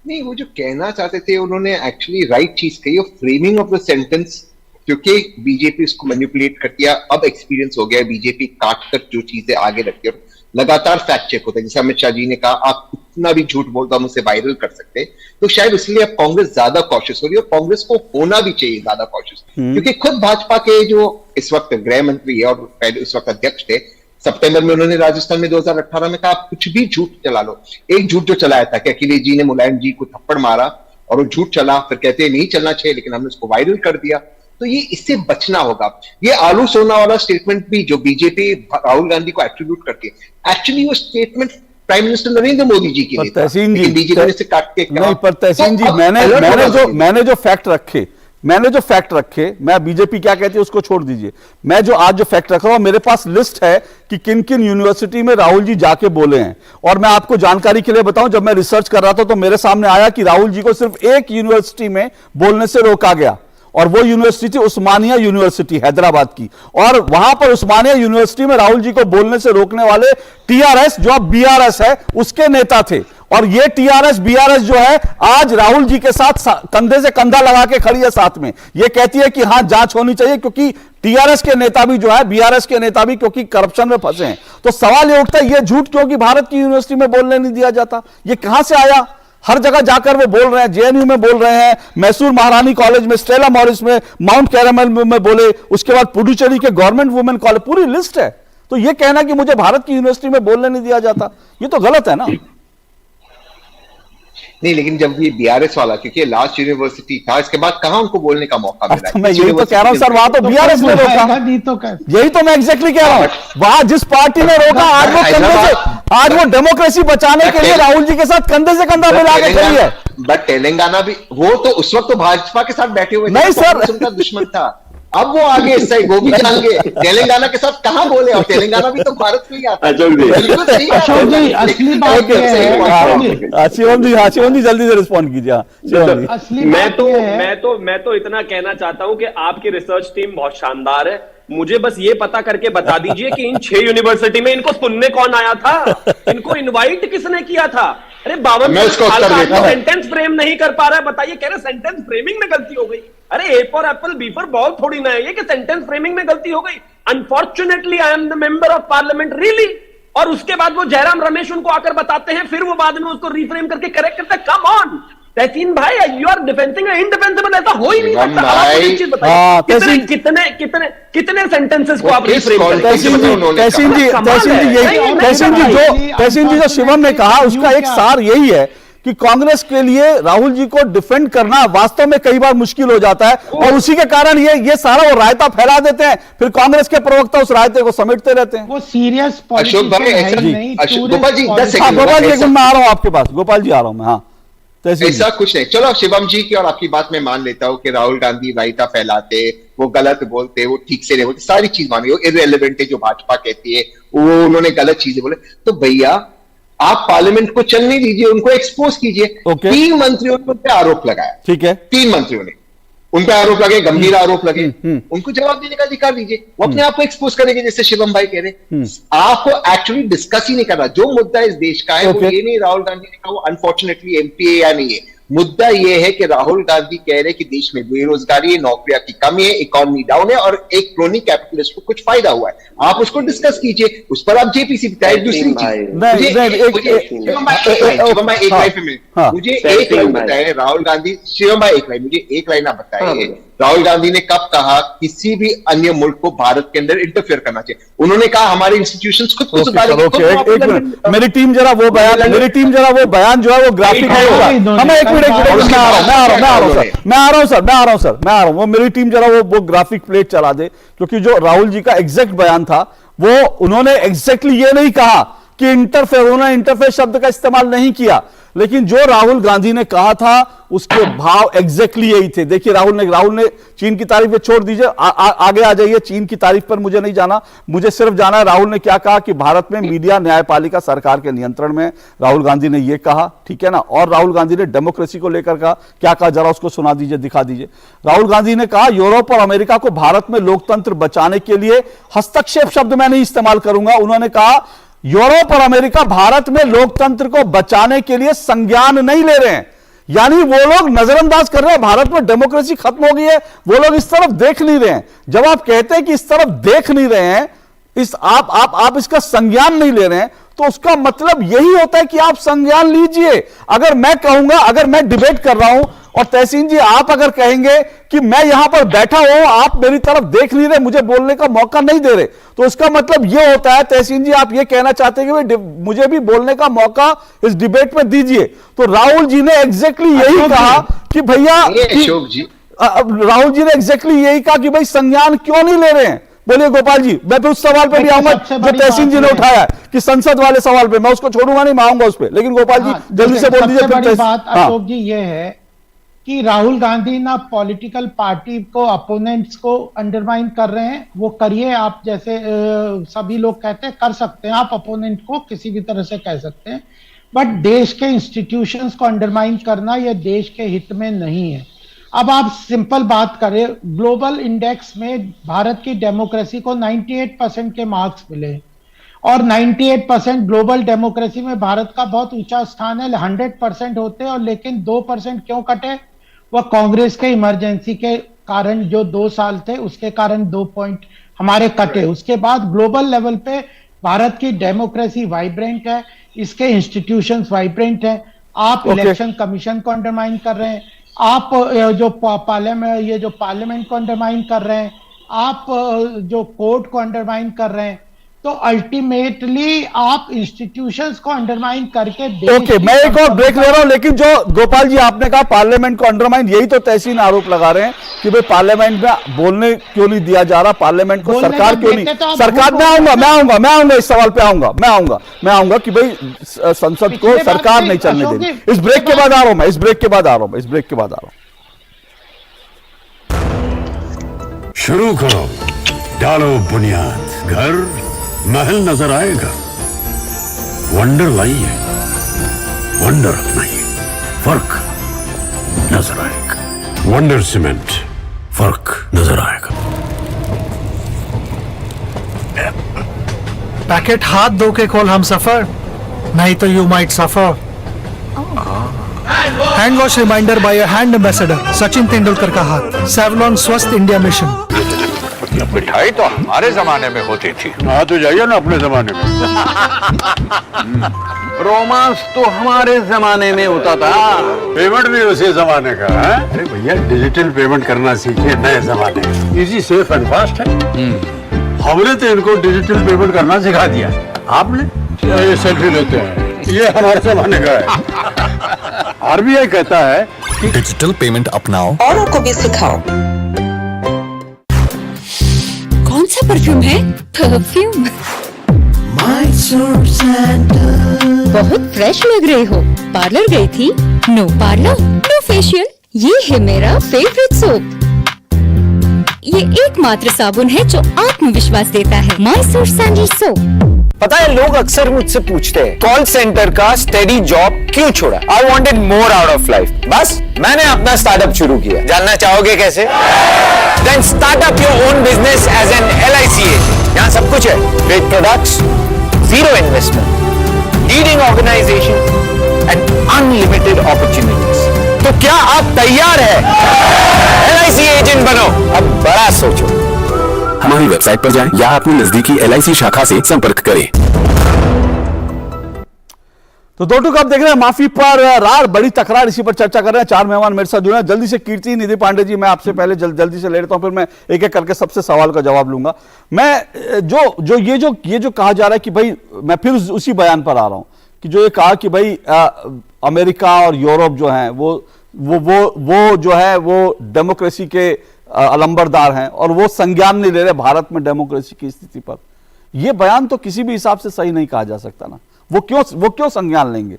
नहीं, वो जो कहना चाहते थे उन्होंने एक्चुअली राइट चीज कही। फ्रेमिंग ऑफ द सेंटेंस, क्योंकि बीजेपी उसको मैनिपुलेट कर दिया, अब एक्सपीरियंस हो गया है, बीजेपी काट कर जो चीजें आगे रखती है, लगातार फैक्ट चेक होता है। जैसे अमित शाह जी ने कहा आप इतना भी झूठ बोलता हम उसे वायरल कर सकते हैं, तो शायद इसलिए अब कांग्रेस ज्यादा कॉशियस हो रही है और कांग्रेस को होना भी चाहिए ज्यादा कॉशियस, क्योंकि खुद भाजपा के जो इस वक्त गृह मंत्री है और पहले उस वक्त अध्यक्ष थे, सितंबर में उन्होंने राजस्थान में 2018 में कहा आप कुछ भी झूठ चला लो। एक झूठ जो चलाया था कि अखिलेश जी ने मुलायम जी को थप्पड़ मारा और वो झूठ चला, फिर कहते हैं नहीं चलना चाहिए लेकिन हमने उसको वायरल कर दिया। तो ये इससे बचना होगा। ये आलू सोना वाला स्टेटमेंट भी जो बीजेपी राहुल गांधी को एट्रीब्यूट करती है, एक्चुअली वो statement prime minister Narendra Modi ji की तहसीन जी बीजेपी ने से काट के नहीं, पर तहसीन जी मैंने जो फैक्ट रखे, मैं बीजेपी क्या कहती है उसको छोड़ दीजिए, मैं जो आज जो फैक्ट रख रहा हूं मेरे पास लिस्ट है कि किन किन यूनिवर्सिटी में राहुल जी जाके बोले हैं। और मैं आपको जानकारी के लिए बताऊं, जब मैं रिसर्च कर रहा था तो मेरे सामने आया कि राहुल जी को सिर्फ एक यूनिवर्सिटी में बोलने से रोका गया और वो यूनिवर्सिटी उस्मानिया यूनिवर्सिटी हैदराबाद की। और वहां पर उस्मानिया यूनिवर्सिटी में राहुल जी को बोलने से रोकने वाले टीआरएस जो अब बीआरएस है उसके नेता थे। और ये टीआरएस बीआरएस जो है आज राहुल जी के साथ कंधे से कंधा लगा के खड़ी है साथ में। ये कहती है कि हां जांच होनी चाहिए क्योंकि टीआरएस के नेता भी जो है, बीआरएस के नेता भी क्योंकि करप्शन में फंसे हैं। तो सवाल ये उठता है ये झूठ क्योंकि भारत की यूनिवर्सिटी में बोलने नहीं दिया जाता, ये कहां से आया? हर जगह जाकर वो बोल रहे हैं, जेएनयू में बोल रहे हैं, मैसूर महारानी कॉलेज में, स्टेला मॉरिस में, माउंट कैरामल में बोले, उसके बाद पुडुचेरी के गवर्नमेंट वुमेन कॉलेज, पूरी लिस्ट है। तो ये कहना कि मुझे भारत की यूनिवर्सिटी में बोलने नहीं दिया जाता, ये तो गलत है ना। नहीं, लेकिन जब ये बीआरएस वाला, क्योंकि लास्ट यूनिवर्सिटी था, इसके बाद कहां उनको बोलने का मौका मिला? मैं यही तो कह रहा हूं सर, वहां तो बीआरएस ने रोका। यही तो मैं एग्जैक्टली कह रहा हूं, वहां जिस पार्टी ने रोका आज वो डेमोक्रेसी बचाने के लिए राहुल जी के साथ कंधे से कंधा मिला के खड़ी है। बट तेलंगाना भी, वो तो उस वक्त तो भाजपा के साथ बैठे हुए नहीं सर, उनका दुश्मन था। अब वो आगे इस साइड वो भी जाएंगे, तेलंगाना के साथ कहां बोले, और तेलंगाना भी तो भारत में ही आता है। बिल्कुल सही है। अशोक जी, असली बात ये है, शिवम जी जल्दी से रिस्पॉन्ड कीजिए। असली बात ये है, मैं तो इतना कहना चाहता हूं कि आपकी रिसर्च टीम बहुत शानदार है। मुझे बस ये पता करके बता दीजिए कि इन 6 यूनिवर्सिटी में इनको सुनने कौन आया था, इनको इनवाइट किसने किया था? अरे 52 साल का सेंटेंस फ्रेम नहीं कर पा रहा है, बताइए। कह रहे सेंटेंस फ्रेमिंग में गलती हो गई। अरे A for apple B for ball थोड़ी ना है ये कि सेंटेंस फ्रेमिंग में गलती हो गई। Unfortunately I am the member of parliament, really. और उसके बाद वो जयराम रमेश उनको आकर बताते हैं, फिर वो बाद में उसको रिफ्रेम करके करेक्ट करते हैं। कम ऑन तहसीन भाई, यू आर डिफेंसिंग इंडिफेंसिबल, ऐसा हो ही नहीं सकता। कितने सेंटेंसेस को आप रिफ्रेम करते हैं? तहसीन जी जो शिवम ने कहा उसका एक सार यही है कि कांग्रेस के लिए राहुल जी को डिफेंड करना वास्तव में कई बार मुश्किल हो जाता है, और उसी के कारण ये सारा वो रायता फैला देते हैं, फिर कांग्रेस के प्रवक्ता उस रायते को समेटते रहते हैं। वो सीरियस अशोक भाई, गोपाल जी, गोपाल जी एक मिनट मैं आ रहा हूं आपके पास, गोपाल जी आ रहा हूं मैं। हाँ, ऐसा कुछ नहीं। चलो शिवम जी की और आपकी बात में मान लेता हूं कि राहुल गांधी रायता फैलाते, वो गलत बोलते, वो ठीक से नहीं बोलते, सारी चीज मानी, वो इररिलेवेंट है जो भाजपा कहती है, वो उन्होंने गलत चीजें बोले। तो भैया आप पार्लियामेंट को चलने दीजिए, उनको एक्सपोज कीजिए। 3 मंत्रियों ने उन पर आरोप लगाया, ठीक है, 3 मंत्रियों ने उन पे आरोप लगे, गंभीर आरोप लगे, उनको जवाब देने का अधिकार दीजिए। वो अपने आप को एक्सपोज करेंगे, जैसे शिवम भाई कह रहे। आपको एक्चुअली डिस्कस ही नहीं करना। जो मुद्दा इस देश का है वो ये नहीं राहुल गांधी ने कहा वो अनफॉर्चुनेटली एमपी है या नहीं है। मुद्दा ये है कि राहुल गांधी कह रहे कि देश में बेरोजगारी है, नौकरियां की कमी है, इकोनॉमी डाउन है, और एक क्रोनी कैपिटलिस्ट को कुछ फायदा हुआ है। आप उसको डिस्कस कीजिए, उस पर आप जेपीसी बताए। दूसरी चीज, मुझे एक लाइन बताए राहुल गांधी, शिवम भाई एक लाइन, मुझे एक लाइन आप बताइए, राहुल गांधी ने कब कहा किसी भी अन्य मुल्क को भारत के अंदर इंटरफेयर करना चाहिए? उन्होंने कहा हमारे इंस्टीट्यूशंस खुद को सुधारेंगे। मेरी टीम जरा वो बयान जो है वो ग्राफिक वो मेरी टीम जरा वो ग्राफिक प्लेट चला दे, क्योंकि जो राहुल जी का एग्जैक्ट बयान था वो उन्होंने एग्जैक्टली ये नहीं कहा कि इंटरफेयर, उन्होंने इंटरफेयर शब्द का इस्तेमाल नहीं किया, लेकिन जो राहुल गांधी ने कहा था उसके भाव एग्जैक्टली यही थे। देखिए राहुल ने चीन की तारीफ पे छोड़ दीजिए, आगे आ जाइए। चीन की तारीफ पर मुझे नहीं जाना, मुझे सिर्फ जाना है राहुल ने क्या कहा कि भारत में मीडिया न्यायपालिका सरकार के नियंत्रण में। राहुल गांधी ने यह कहा, ठीक है ना। और राहुल गांधी ने डेमोक्रेसी को लेकर कहा, क्या कहा जरा उसको सुना दीजिए, दिखा दीजिए। राहुल गांधी ने कहा यूरोप और अमेरिका को भारत में लोकतंत्र बचाने के लिए, हस्तक्षेप शब्द मैं नहीं इस्तेमाल करूंगा, उन्होंने कहा यूरोप और अमेरिका भारत में लोकतंत्र को बचाने के लिए संज्ञान नहीं ले रहे हैं, यानी वो लोग नजरअंदाज कर रहे हैं, भारत में डेमोक्रेसी खत्म हो गई है, वो लोग इस तरफ देख नहीं रहे हैं। जब आप कहते हैं कि इस तरफ देख नहीं रहे हैं, आप इसका संज्ञान नहीं ले रहे हैं, तो उसका मतलब यही होता है कि आप संज्ञान लीजिए। अगर मैं कहूंगा, अगर मैं डिबेट कर रहा हूं और तहसीन जी आप अगर कहेंगे कि मैं यहां पर बैठा हूं, आप मेरी तरफ देख नहीं रहे, मुझे बोलने का मौका नहीं दे रहे, तो उसका मतलब यह होता है तहसीन जी आप यह कहना चाहते हैं कि मुझे भी बोलने का मौका इस डिबेट में दीजिए। तो राहुल जी ने एग्जैक्टली यही कहा कि भैया, राहुल जी ने एग्जैक्टली यही कहा कि भाई संज्ञान क्यों नहीं ले रहे हैं। बोलिए गोपाल जी, मैं फिर उस सवाल पे भी आऊंगा जो तहसीन जी ने उठाया है कि संसद वाले सवाल पे, मैं उसको छोड़ूंगा नहीं, मैं आऊंगा उस पे, लेकिन गोपाल जी जल्दी से बोल दीजिए। बड़ी बात अशोक जी ये है कि राहुल गांधी ना पॉलिटिकल पार्टी को, अपोनेंट्स को अंडरमाइन कर रहे हैं। वो करिए, आप जैसे सभी लोग कहते हैं कर सकते हैं, आप अपोनेंट को किसी भी तरह से कह सकते हैं, बट देश के इंस्टीट्यूशंस को अंडरमाइन करना यह देश के हित में नहीं है। अब आप सिंपल बात करें, ग्लोबल इंडेक्स में भारत की डेमोक्रेसी को 98% के मार्क्स मिले, और 98% ग्लोबल डेमोक्रेसी में भारत का बहुत ऊंचा स्थान है। 100% होते और लेकिन 2% क्यों कटे? वह कांग्रेस के इमरजेंसी के कारण, जो 2 साल थे उसके कारण 2 पॉइंट हमारे कटे। उसके बाद ग्लोबल लेवल पे भारत की डेमोक्रेसी वाइब्रेंट है, इसके इंस्टीट्यूशंस वाइब्रेंट है। आप इलेक्शन कमीशन को अंडरमाइन कर रहे हैं, आप जो पार्लियामेंट को अंडरमाइन कर रहे हैं, आप जो कोर्ट को अंडरमाइन कर रहे हैं, तो अल्टीमेटली आप इंस्टीट्यूशंस को अंडरमाइन करके ओके, मैं एक और ब्रेक ले रहा हूं, लेकिन जो गोपाल जी आपने कहा पार्लियामेंट को अंडरमाइन, यही तो तहसीन आरोप लगा रहे हैं कि भाई पार्लियामेंट में बोलने क्यों नहीं दिया जा रहा, पार्लियामेंट को सरकार क्यों नहीं, सरकार मैं आऊंगा इस सवाल पे मैं आऊंगा कि भाई संसद को सरकार नहीं चलने देगी। इस ब्रेक के बाद आ रहा हूं मैं, शुरू करो, डालो बुनियाद, घर महल नजर आएगा। वंडर लाइए, वंडर अपनाइए, फर्क नजर आएगा। वंडर सीमेंट, फर्क नजर आएगा। पैकेट हाथ धो के खोल हम सफर, नहीं तो you might suffer. Hand wash reminder by hand ambassador Sachin Tendulkar का हाथ। सेवलॉन स्वस्थ इंडिया मिशन। मिठाई तो हमारे जमाने में होती थी। हाँ तो जाइए ना अपने जमाने में। रोमांस तो हमारे जमाने में होता था। पेमेंट भी उसी जमाने का है। अरे भैया डिजिटल पेमेंट करना सीखिए नए जमाने में। इजी, सेफ एंड फास्ट है। हमने तो इनको डिजिटल पेमेंट करना सिखा दिया, आपने ये सेल्फी लेते हैं, ये हमारे जमाने का है। आरबीआई कहता है कि डिजिटल पेमेंट अपनाओ, औरों को भी सिखाओ। कौन सा परफ्यूम है? परफ्यूम बहुत फ्रेश लग रही हो। पार्लर गई थी? नो पार्लर नो फेशियल, ये है मेरा फेवरेट सोप। ये एकमात्र साबुन है जो आत्मविश्वास देता है। Mysore sandal soap. पता है, लोग अक्सर मुझसे पूछते हैं कॉल सेंटर का स्टेडी जॉब क्यों छोड़ा? I wanted more out of life. बस मैंने अपना स्टार्टअप शुरू किया। जानना चाहोगे कैसे? Then start up your own business as an LIC agent. यहाँ सब कुछ है, great products, zero investment, leading organisation and unlimited opportunities. तो क्या आप तैयार है? LIC एजेंट बनो, अब बड़ा सोचो। हमारी वेबसाइट पर जाएं या अपनी नजदीकी LIC शाखा से संपर्क करें। तो दो टूक आप देख रहे हैं माफी पर रार बड़ी तकरार, इसी पर चर्चा कर रहे हैं। चार मेहमान मेरे साथ जुड़े हैं। जल्दी से कीर्ति निधि पांडे जी, मैं आपसे पहले जल्दी से ले लेता हूं, फिर मैं एक एक करके सबसे सवाल का जवाब लूंगा। मैं ये जो कहा जा रहा है कि भाई, मैं फिर उसी बयान पर आ रहा हूं कि जो ये कहा कि भाई अमेरिका और यूरोप जो है वो जो है वो डेमोक्रेसी के अलंबरदार हैं और वो संज्ञान नहीं ले रहे भारत में डेमोक्रेसी की स्थिति पर। यह बयान तो किसी भी हिसाब से सही नहीं कहा जा सकता ना। वो क्यों संज्ञान लेंगे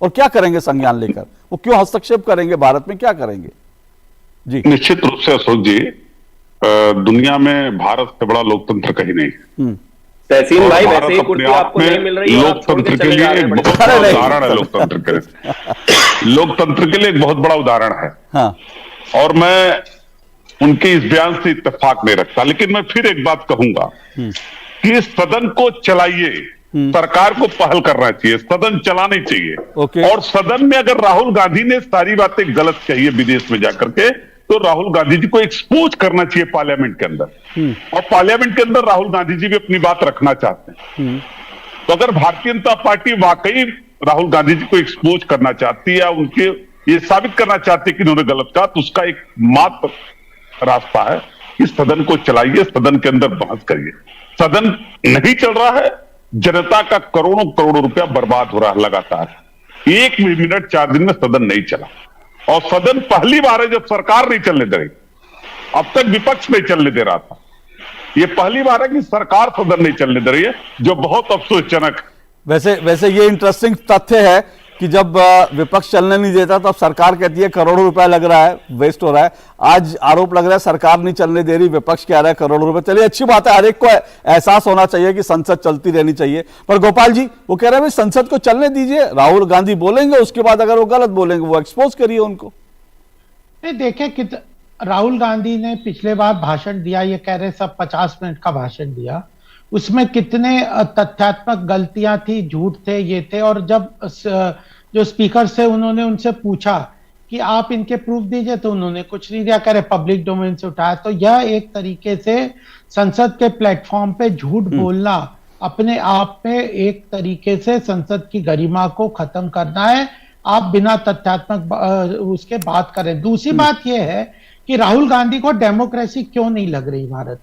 और क्या करेंगे संज्ञान लेकर? वो क्यों हस्तक्षेप करेंगे भारत में, क्या करेंगे? जी निश्चित रूप से अशोक जी, दुनिया में भारत से बड़ा लोकतंत्र कहीं नहीं। तहसीन भाई, वैसे ही कुर्सी आपको नहीं मिल रही है, लोकतंत्र के लिए एक बहुत बड़ा उदाहरण है। लोकतंत्र के लिए एक बहुत बड़ा उदाहरण है। हाँ। और मैं उनके इस बयान से इत्तेफाक नहीं रखता, लेकिन मैं फिर एक बात कहूंगा कि सदन को चलाइए, सरकार को पहल करना चाहिए, सदन चलानी चाहिए। और सदन में अगर राहुल गांधी ने सारी बातें गलत कही है विदेश में जाकर के, तो राहुल गांधी जी को एक्सपोज करना चाहिए पार्लियामेंट के अंदर। और पार्लियामेंट के अंदर राहुल गांधी जी भी अपनी बात रखना चाहते हैं। तो अगर भारतीय जनता पार्टी वाकई राहुल गांधी जी को एक्सपोज करना चाहती है, उनके ये साबित करना चाहती है कि उन्होंने गलत कहा, तो उसका एक मात्र रास्ता है कि सदन को चलाइए, सदन के अंदर बहस करिए। सदन नहीं चल रहा है, जनता का करोड़ों करोड़ों रुपया बर्बाद हो रहा है लगातार। एक मिनट 4 दिन में सदन नहीं चला, और सदन पहली बार है जब सरकार नहीं चलने दे रही। अब तक विपक्ष नहीं चलने दे रहा था, ये पहली बार है कि सरकार सदन नहीं चलने दे रही है, जो बहुत अफसोसजनक। वैसे ये इंटरेस्टिंग तथ्य है कि जब विपक्ष चलने नहीं देता तब सरकार कहती है करोड़ों रुपया लग रहा है, वेस्ट हो रहा है। आज आरोप लग रहा है सरकार नहीं चलने दे रही, विपक्ष कह रहा है करोड़ों रुपए। चलिए, अच्छी बात है, हर एक को एहसास होना चाहिए कि संसद चलती रहनी चाहिए। पर गोपाल जी वो कह रहे हैं संसद को चलने दीजिए, राहुल गांधी बोलेंगे, उसके बाद अगर वो गलत बोलेंगे वो एक्सपोज करिए उनको। नहीं, देखे राहुल गांधी ने पिछले बार भाषण दिया, ये कह रहे सब 50 मिनट का भाषण दिया, उसमें कितने तथ्यात्मक गलतियां थी, झूठ थे, ये थे। और जब जो स्पीकर से उन्होंने उनसे पूछा कि आप इनके प्रूफ दीजिए, तो उन्होंने कुछ नहीं दिया, कह रहे पब्लिक डोमेन से उठाया। तो यह एक तरीके से संसद के प्लेटफॉर्म पे झूठ बोलना अपने आप में एक तरीके से संसद की गरिमा को खत्म करना है। आप बिना तथ्यात्मक उसके बात करें। दूसरी बात यह है कि राहुल गांधी को डेमोक्रेसी क्यों नहीं लग रही भारत?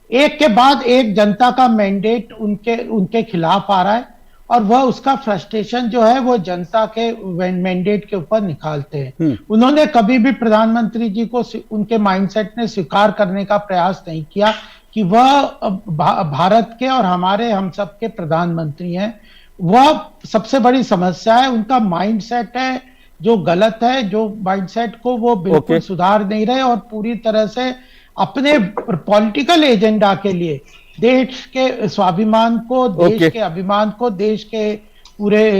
एक के बाद एक जनता का मैंडेट उनके खिलाफ आ रहा है, और वह उसका फ्रस्ट्रेशन जो है वो जनता के मैंडेट के ऊपर निकालते हैं। उन्होंने कभी भी प्रधानमंत्री जी को उनके माइंडसेट ने स्वीकार करने का प्रयास नहीं किया कि वह भारत के और हमारे हम सब के प्रधानमंत्री हैं। वह सबसे बड़ी समस्या है, उनका माइंडसेट है जो गलत है, जो माइंडसेट को वो बिल्कुल सुधार नहीं रहे और पूरी तरह से अपने पॉलिटिकल एजेंडा के लिए देश के स्वाभिमान को, देश के अभिमान को, देश के पूरे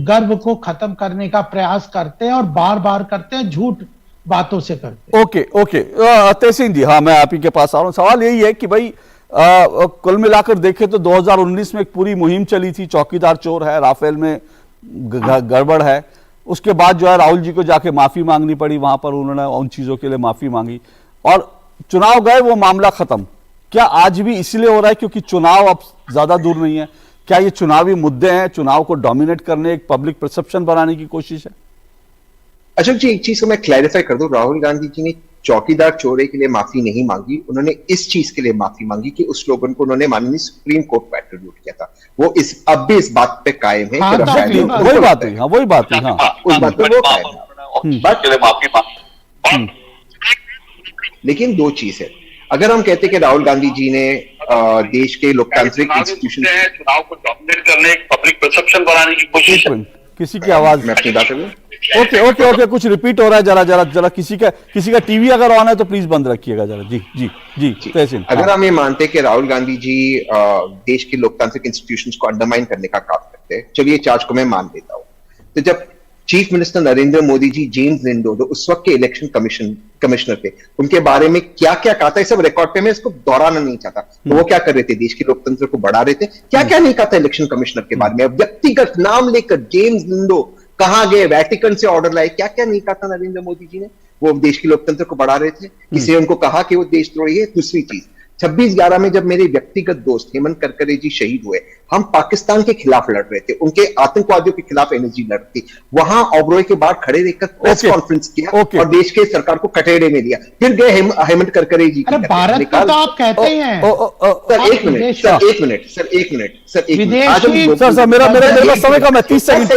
गर्व को खत्म करने का प्रयास करते हैं और बार बार करते हैं, झूठ बातों से करते हैं। ओके तहसीन जी, हाँ मैं आप ही के पास आ रहा हूं। सवाल यही है कि भाई कुल मिलाकर देखें तो 2019 में एक पूरी मुहिम चली थी, चौकीदार चोर है, राफेल में गड़बड़ है, उसके बाद जो है राहुल जी को जाके माफी मांगनी पड़ी, वहां पर उन्होंने उन चीजों के लिए माफी मांगी और चुनाव गए, वो मामला खत्म। क्या आज भी इसलिए हो रहा है क्योंकि चुनाव अब ज्यादा दूर नहीं है? क्या ये चुनावी मुद्दे हैं, चुनाव को डोमिनेट करने, एक पब्लिक परसेप्शन बनाने की कोशिश है? अशोक जी, एक चीज को मैं क्लैरिफाई कर दूं, राहुल गांधी जी ने चौकीदार चोरी के लिए माफी नहीं मांगी, उन्होंने इस चीज के लिए माफी मांगी कि उस स्लोगन को उन्होंने माननीय सुप्रीम कोर्ट को एट्रीब्यूट किया था। वो अब भी इस बात पे कायम है। वही बात हुई, वही बात हुई, उस बात पे वो कायम है। लेकिन दो चीज है, अगर हम कहते कि राहुल गांधी जी ने देश के लोकतांत्रिक इंस्टीट्यूशन चुनाव को डोमिनेट करने, पब्लिक परसेप्शन बनाने की कोशिश, किसी की आवाज, मैं अपनी बात ओके कुछ रिपीट हो रहा है, जरा किसी का टीवी अगर ऑन है तो प्लीज बंद रखिएगा जरा। जी तहसीन, अगर हम ये मानते कि राहुल गांधी जी देश के लोकतांत्रिक इंस्टीट्यूशंस को अंडरमाइन करने का काम करते हैं, चलिए चार्ज को मैं मान लेता हूं, तो जब चीफ मिनिस्टर नरेंद्र मोदी जी जेम्स लिंडो जो उस वक्त के इलेक्शन कमिश्नर थे, उनके बारे में क्या क्या कहा था, सब रिकॉर्ड पे मैं इसको दोहराना नहीं चाहता। तो वो क्या कर रहे थे, देश के लोकतंत्र को बढ़ा रहे थे। क्या क्या नहीं कहा था इलेक्शन कमिश्नर के बारे में, व्यक्तिगत नाम लेकर जेम्स लिंडो कहां गए, वेटिकन से ऑर्डर लाए, क्या क्या नहीं कहा था नरेंद्र मोदी जी ने। वो देश के लोकतंत्र को बढ़ा रहे थे, किसी ने उनको कहा कि वो देशद्रोही है। दूसरी चीज, 26/11 में जब मेरे व्यक्तिगत दोस्त हेमंत करकरे जी शहीद हुए, हम पाकिस्तान के खिलाफ लड़ रहे थे, उनके आतंकवादियों के खिलाफ एनर्जी लड़ थी, वहां ऑबरोय के बाहर खड़े रहकर प्रेस कॉन्फ्रेंस किया और देश के सरकार को कटघरे में लिया। फिर गए हेमंत करकरे जी भारत को तो आप कहते हैं। सर एक मिनट सर मेरा समय कम है, 30 सेकंड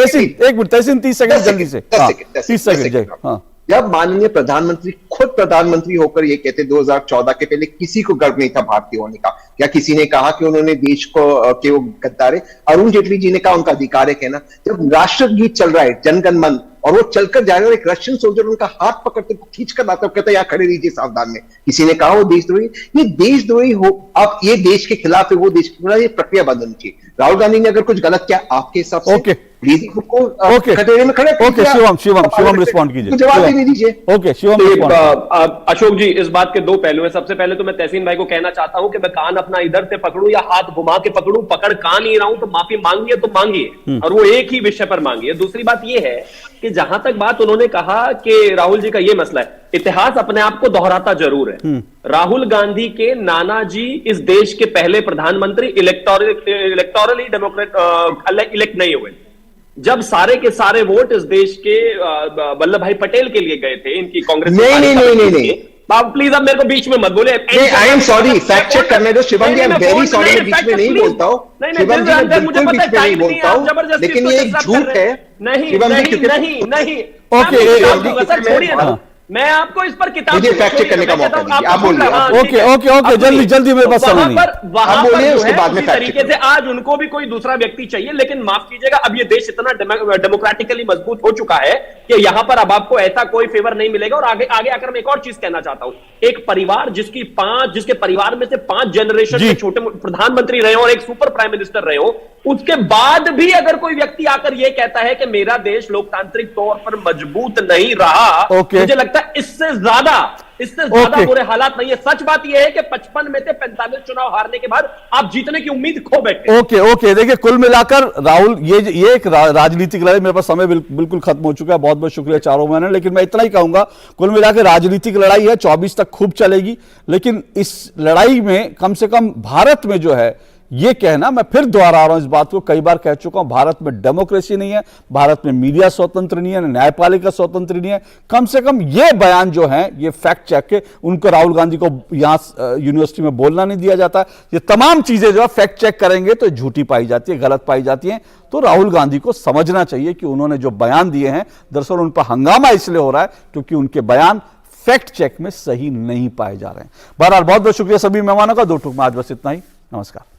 तहसीन 30 सेकंड जल्दी से, 30 सेकंड। जब माननीय प्रधानमंत्री खुद प्रधानमंत्री होकर ये कहते 2014 के पहले किसी को गर्व नहीं था भारतीय होने का, क्या किसी ने कहा कि उन्होंने देश को के वो गद्दार है? अरुण जेटली जी ने कहा उनका अधिकार है कहना। जब राष्ट्रगीत चल रहा है जनगण मन और वो चलकर जा रहे हैं, एक रशियन सोल्जर उनका हाथ पकड़ते खींच कर लाता, कहता यहाँ खड़े रहिए सावधान में, किसी ने कहा वो देशद्रोही? ये देशद्रोही हो, अब ये देश के खिलाफ है, वो देश के खिलाफ, ये प्रक्रिया बंद होनी चाहिए। राहुल गांधी ने अगर कुछ गलत किया आपके हिसाब से, प्लीज कटोरे में खड़े। शिवम रिस्पॉन्ड कीजिए, जवाब नहीं दीजिए। ओके शिवम, अशोक जी, इस बात के दो पहलू हैं। सबसे पहले तो मैं तहसीन भाई को कहना चाहता हूं कि मैं कान अपना इधर से पकड़ूं या हाथ घुमा के पकड़ूं, पकड़ कान ही रहा हूं, तो माफी मांगिए तो मांगिए, और वो एक ही विषय पर मांगिए। दूसरी बात यह है कि जहां तक बात उन्होंने कहा कि राहुल जी का यह मसला है, इतिहास अपने आप को दोहराता जरूर है। राहुल गांधी के नाना जी इस देश के पहले प्रधानमंत्री इलेक्टोरली डेमोक्रेट इलेक्ट नहीं हुए। जब सारे के सारे वोट इस देश के वल्लभ भाई पटेल के लिए गए थे, इनकी कांग्रेस नहीं। आप प्लीज अब मेरे को बीच में मत बोले। I am sorry, fact check करने दो Shivam ji, I am very sorry, मैं बीच में नहीं बोलता हूँ शिवम जी, मैं बिल्कुल बीच में नहीं बोलता हूँ, लेकिन ये एक झूठ है शिवम जी। नहीं, ओके, मैं आपको इस पर किताब मुझे फैक्ट चेक करने का मौका दीजिए, आप बोलिए। ओके जल्दी मेरे पास समय नहीं। वहां पर उसके बाद में तरीके से आज उनको भी कोई दूसरा व्यक्ति चाहिए, लेकिन माफ कीजिएगा, अब ये देश इतना डेमोक्रेटिकली मजबूत हो चुका है कि यहां पर अब आपको ऐसा कोई फेवर नहीं मिलेगा। और आगे आकर मैं एक और चीज कहना चाहता हूं, एक परिवार जिसके परिवार में से 5 जनरेशन के छोटे मुख्यमंत्री रहे हो और एक सुपर प्राइम मिनिस्टर रहे हो, उसके बाद भी अगर कोई व्यक्ति आकर यह कहता है कि मेरा देश लोकतांत्रिक तौर पर मजबूत नहीं रहा, मुझे लगता है इससे ज्यादा बुरे हालात नहीं है। सच बात यह है कि 55 में से 45 चुनाव हारने के बाद आप जीतने की उम्मीद खो बैठे। ओके देखिए, कुल मिलाकर राहुल, ये एक राजनीतिक लड़ाई, मेरे पास समय बिल्कुल खत्म हो चुका है, बहुत बहुत शुक्रिया चारों मैंने, लेकिन मैं इतना ही कहूंगा, कुल मिलाकर राजनीतिक लड़ाई है, 24 तक खूब चलेगी, लेकिन इस लड़ाई में कम से कम भारत में जो है, ये कहना, मैं फिर दोहरा रहा हूं इस बात को, कई बार कह चुका हूं, भारत में डेमोक्रेसी नहीं है, भारत में मीडिया स्वतंत्र नहीं है, न्यायपालिका स्वतंत्र नहीं है। कम से कम ये बयान जो है, ये फैक्ट चेक के, उनको राहुल गांधी को यहां यूनिवर्सिटी में बोलना नहीं दिया जाता। ये तमाम चीजें जो है फैक्ट चेक करेंगे तो झूठी पाई जाती है, गलत पाई जाती है। तो राहुल गांधी को समझना चाहिए कि उन्होंने जो बयान दिए हैं, दरअसल उन पर हंगामा इसलिए हो रहा है क्योंकि उनके बयान फैक्ट चेक में सही नहीं पाए जा रहे हैं। बहरहाल बहुत बहुत शुक्रिया सभी मेहमानों का। 2 टूक में आज बस इतना ही। नमस्कार।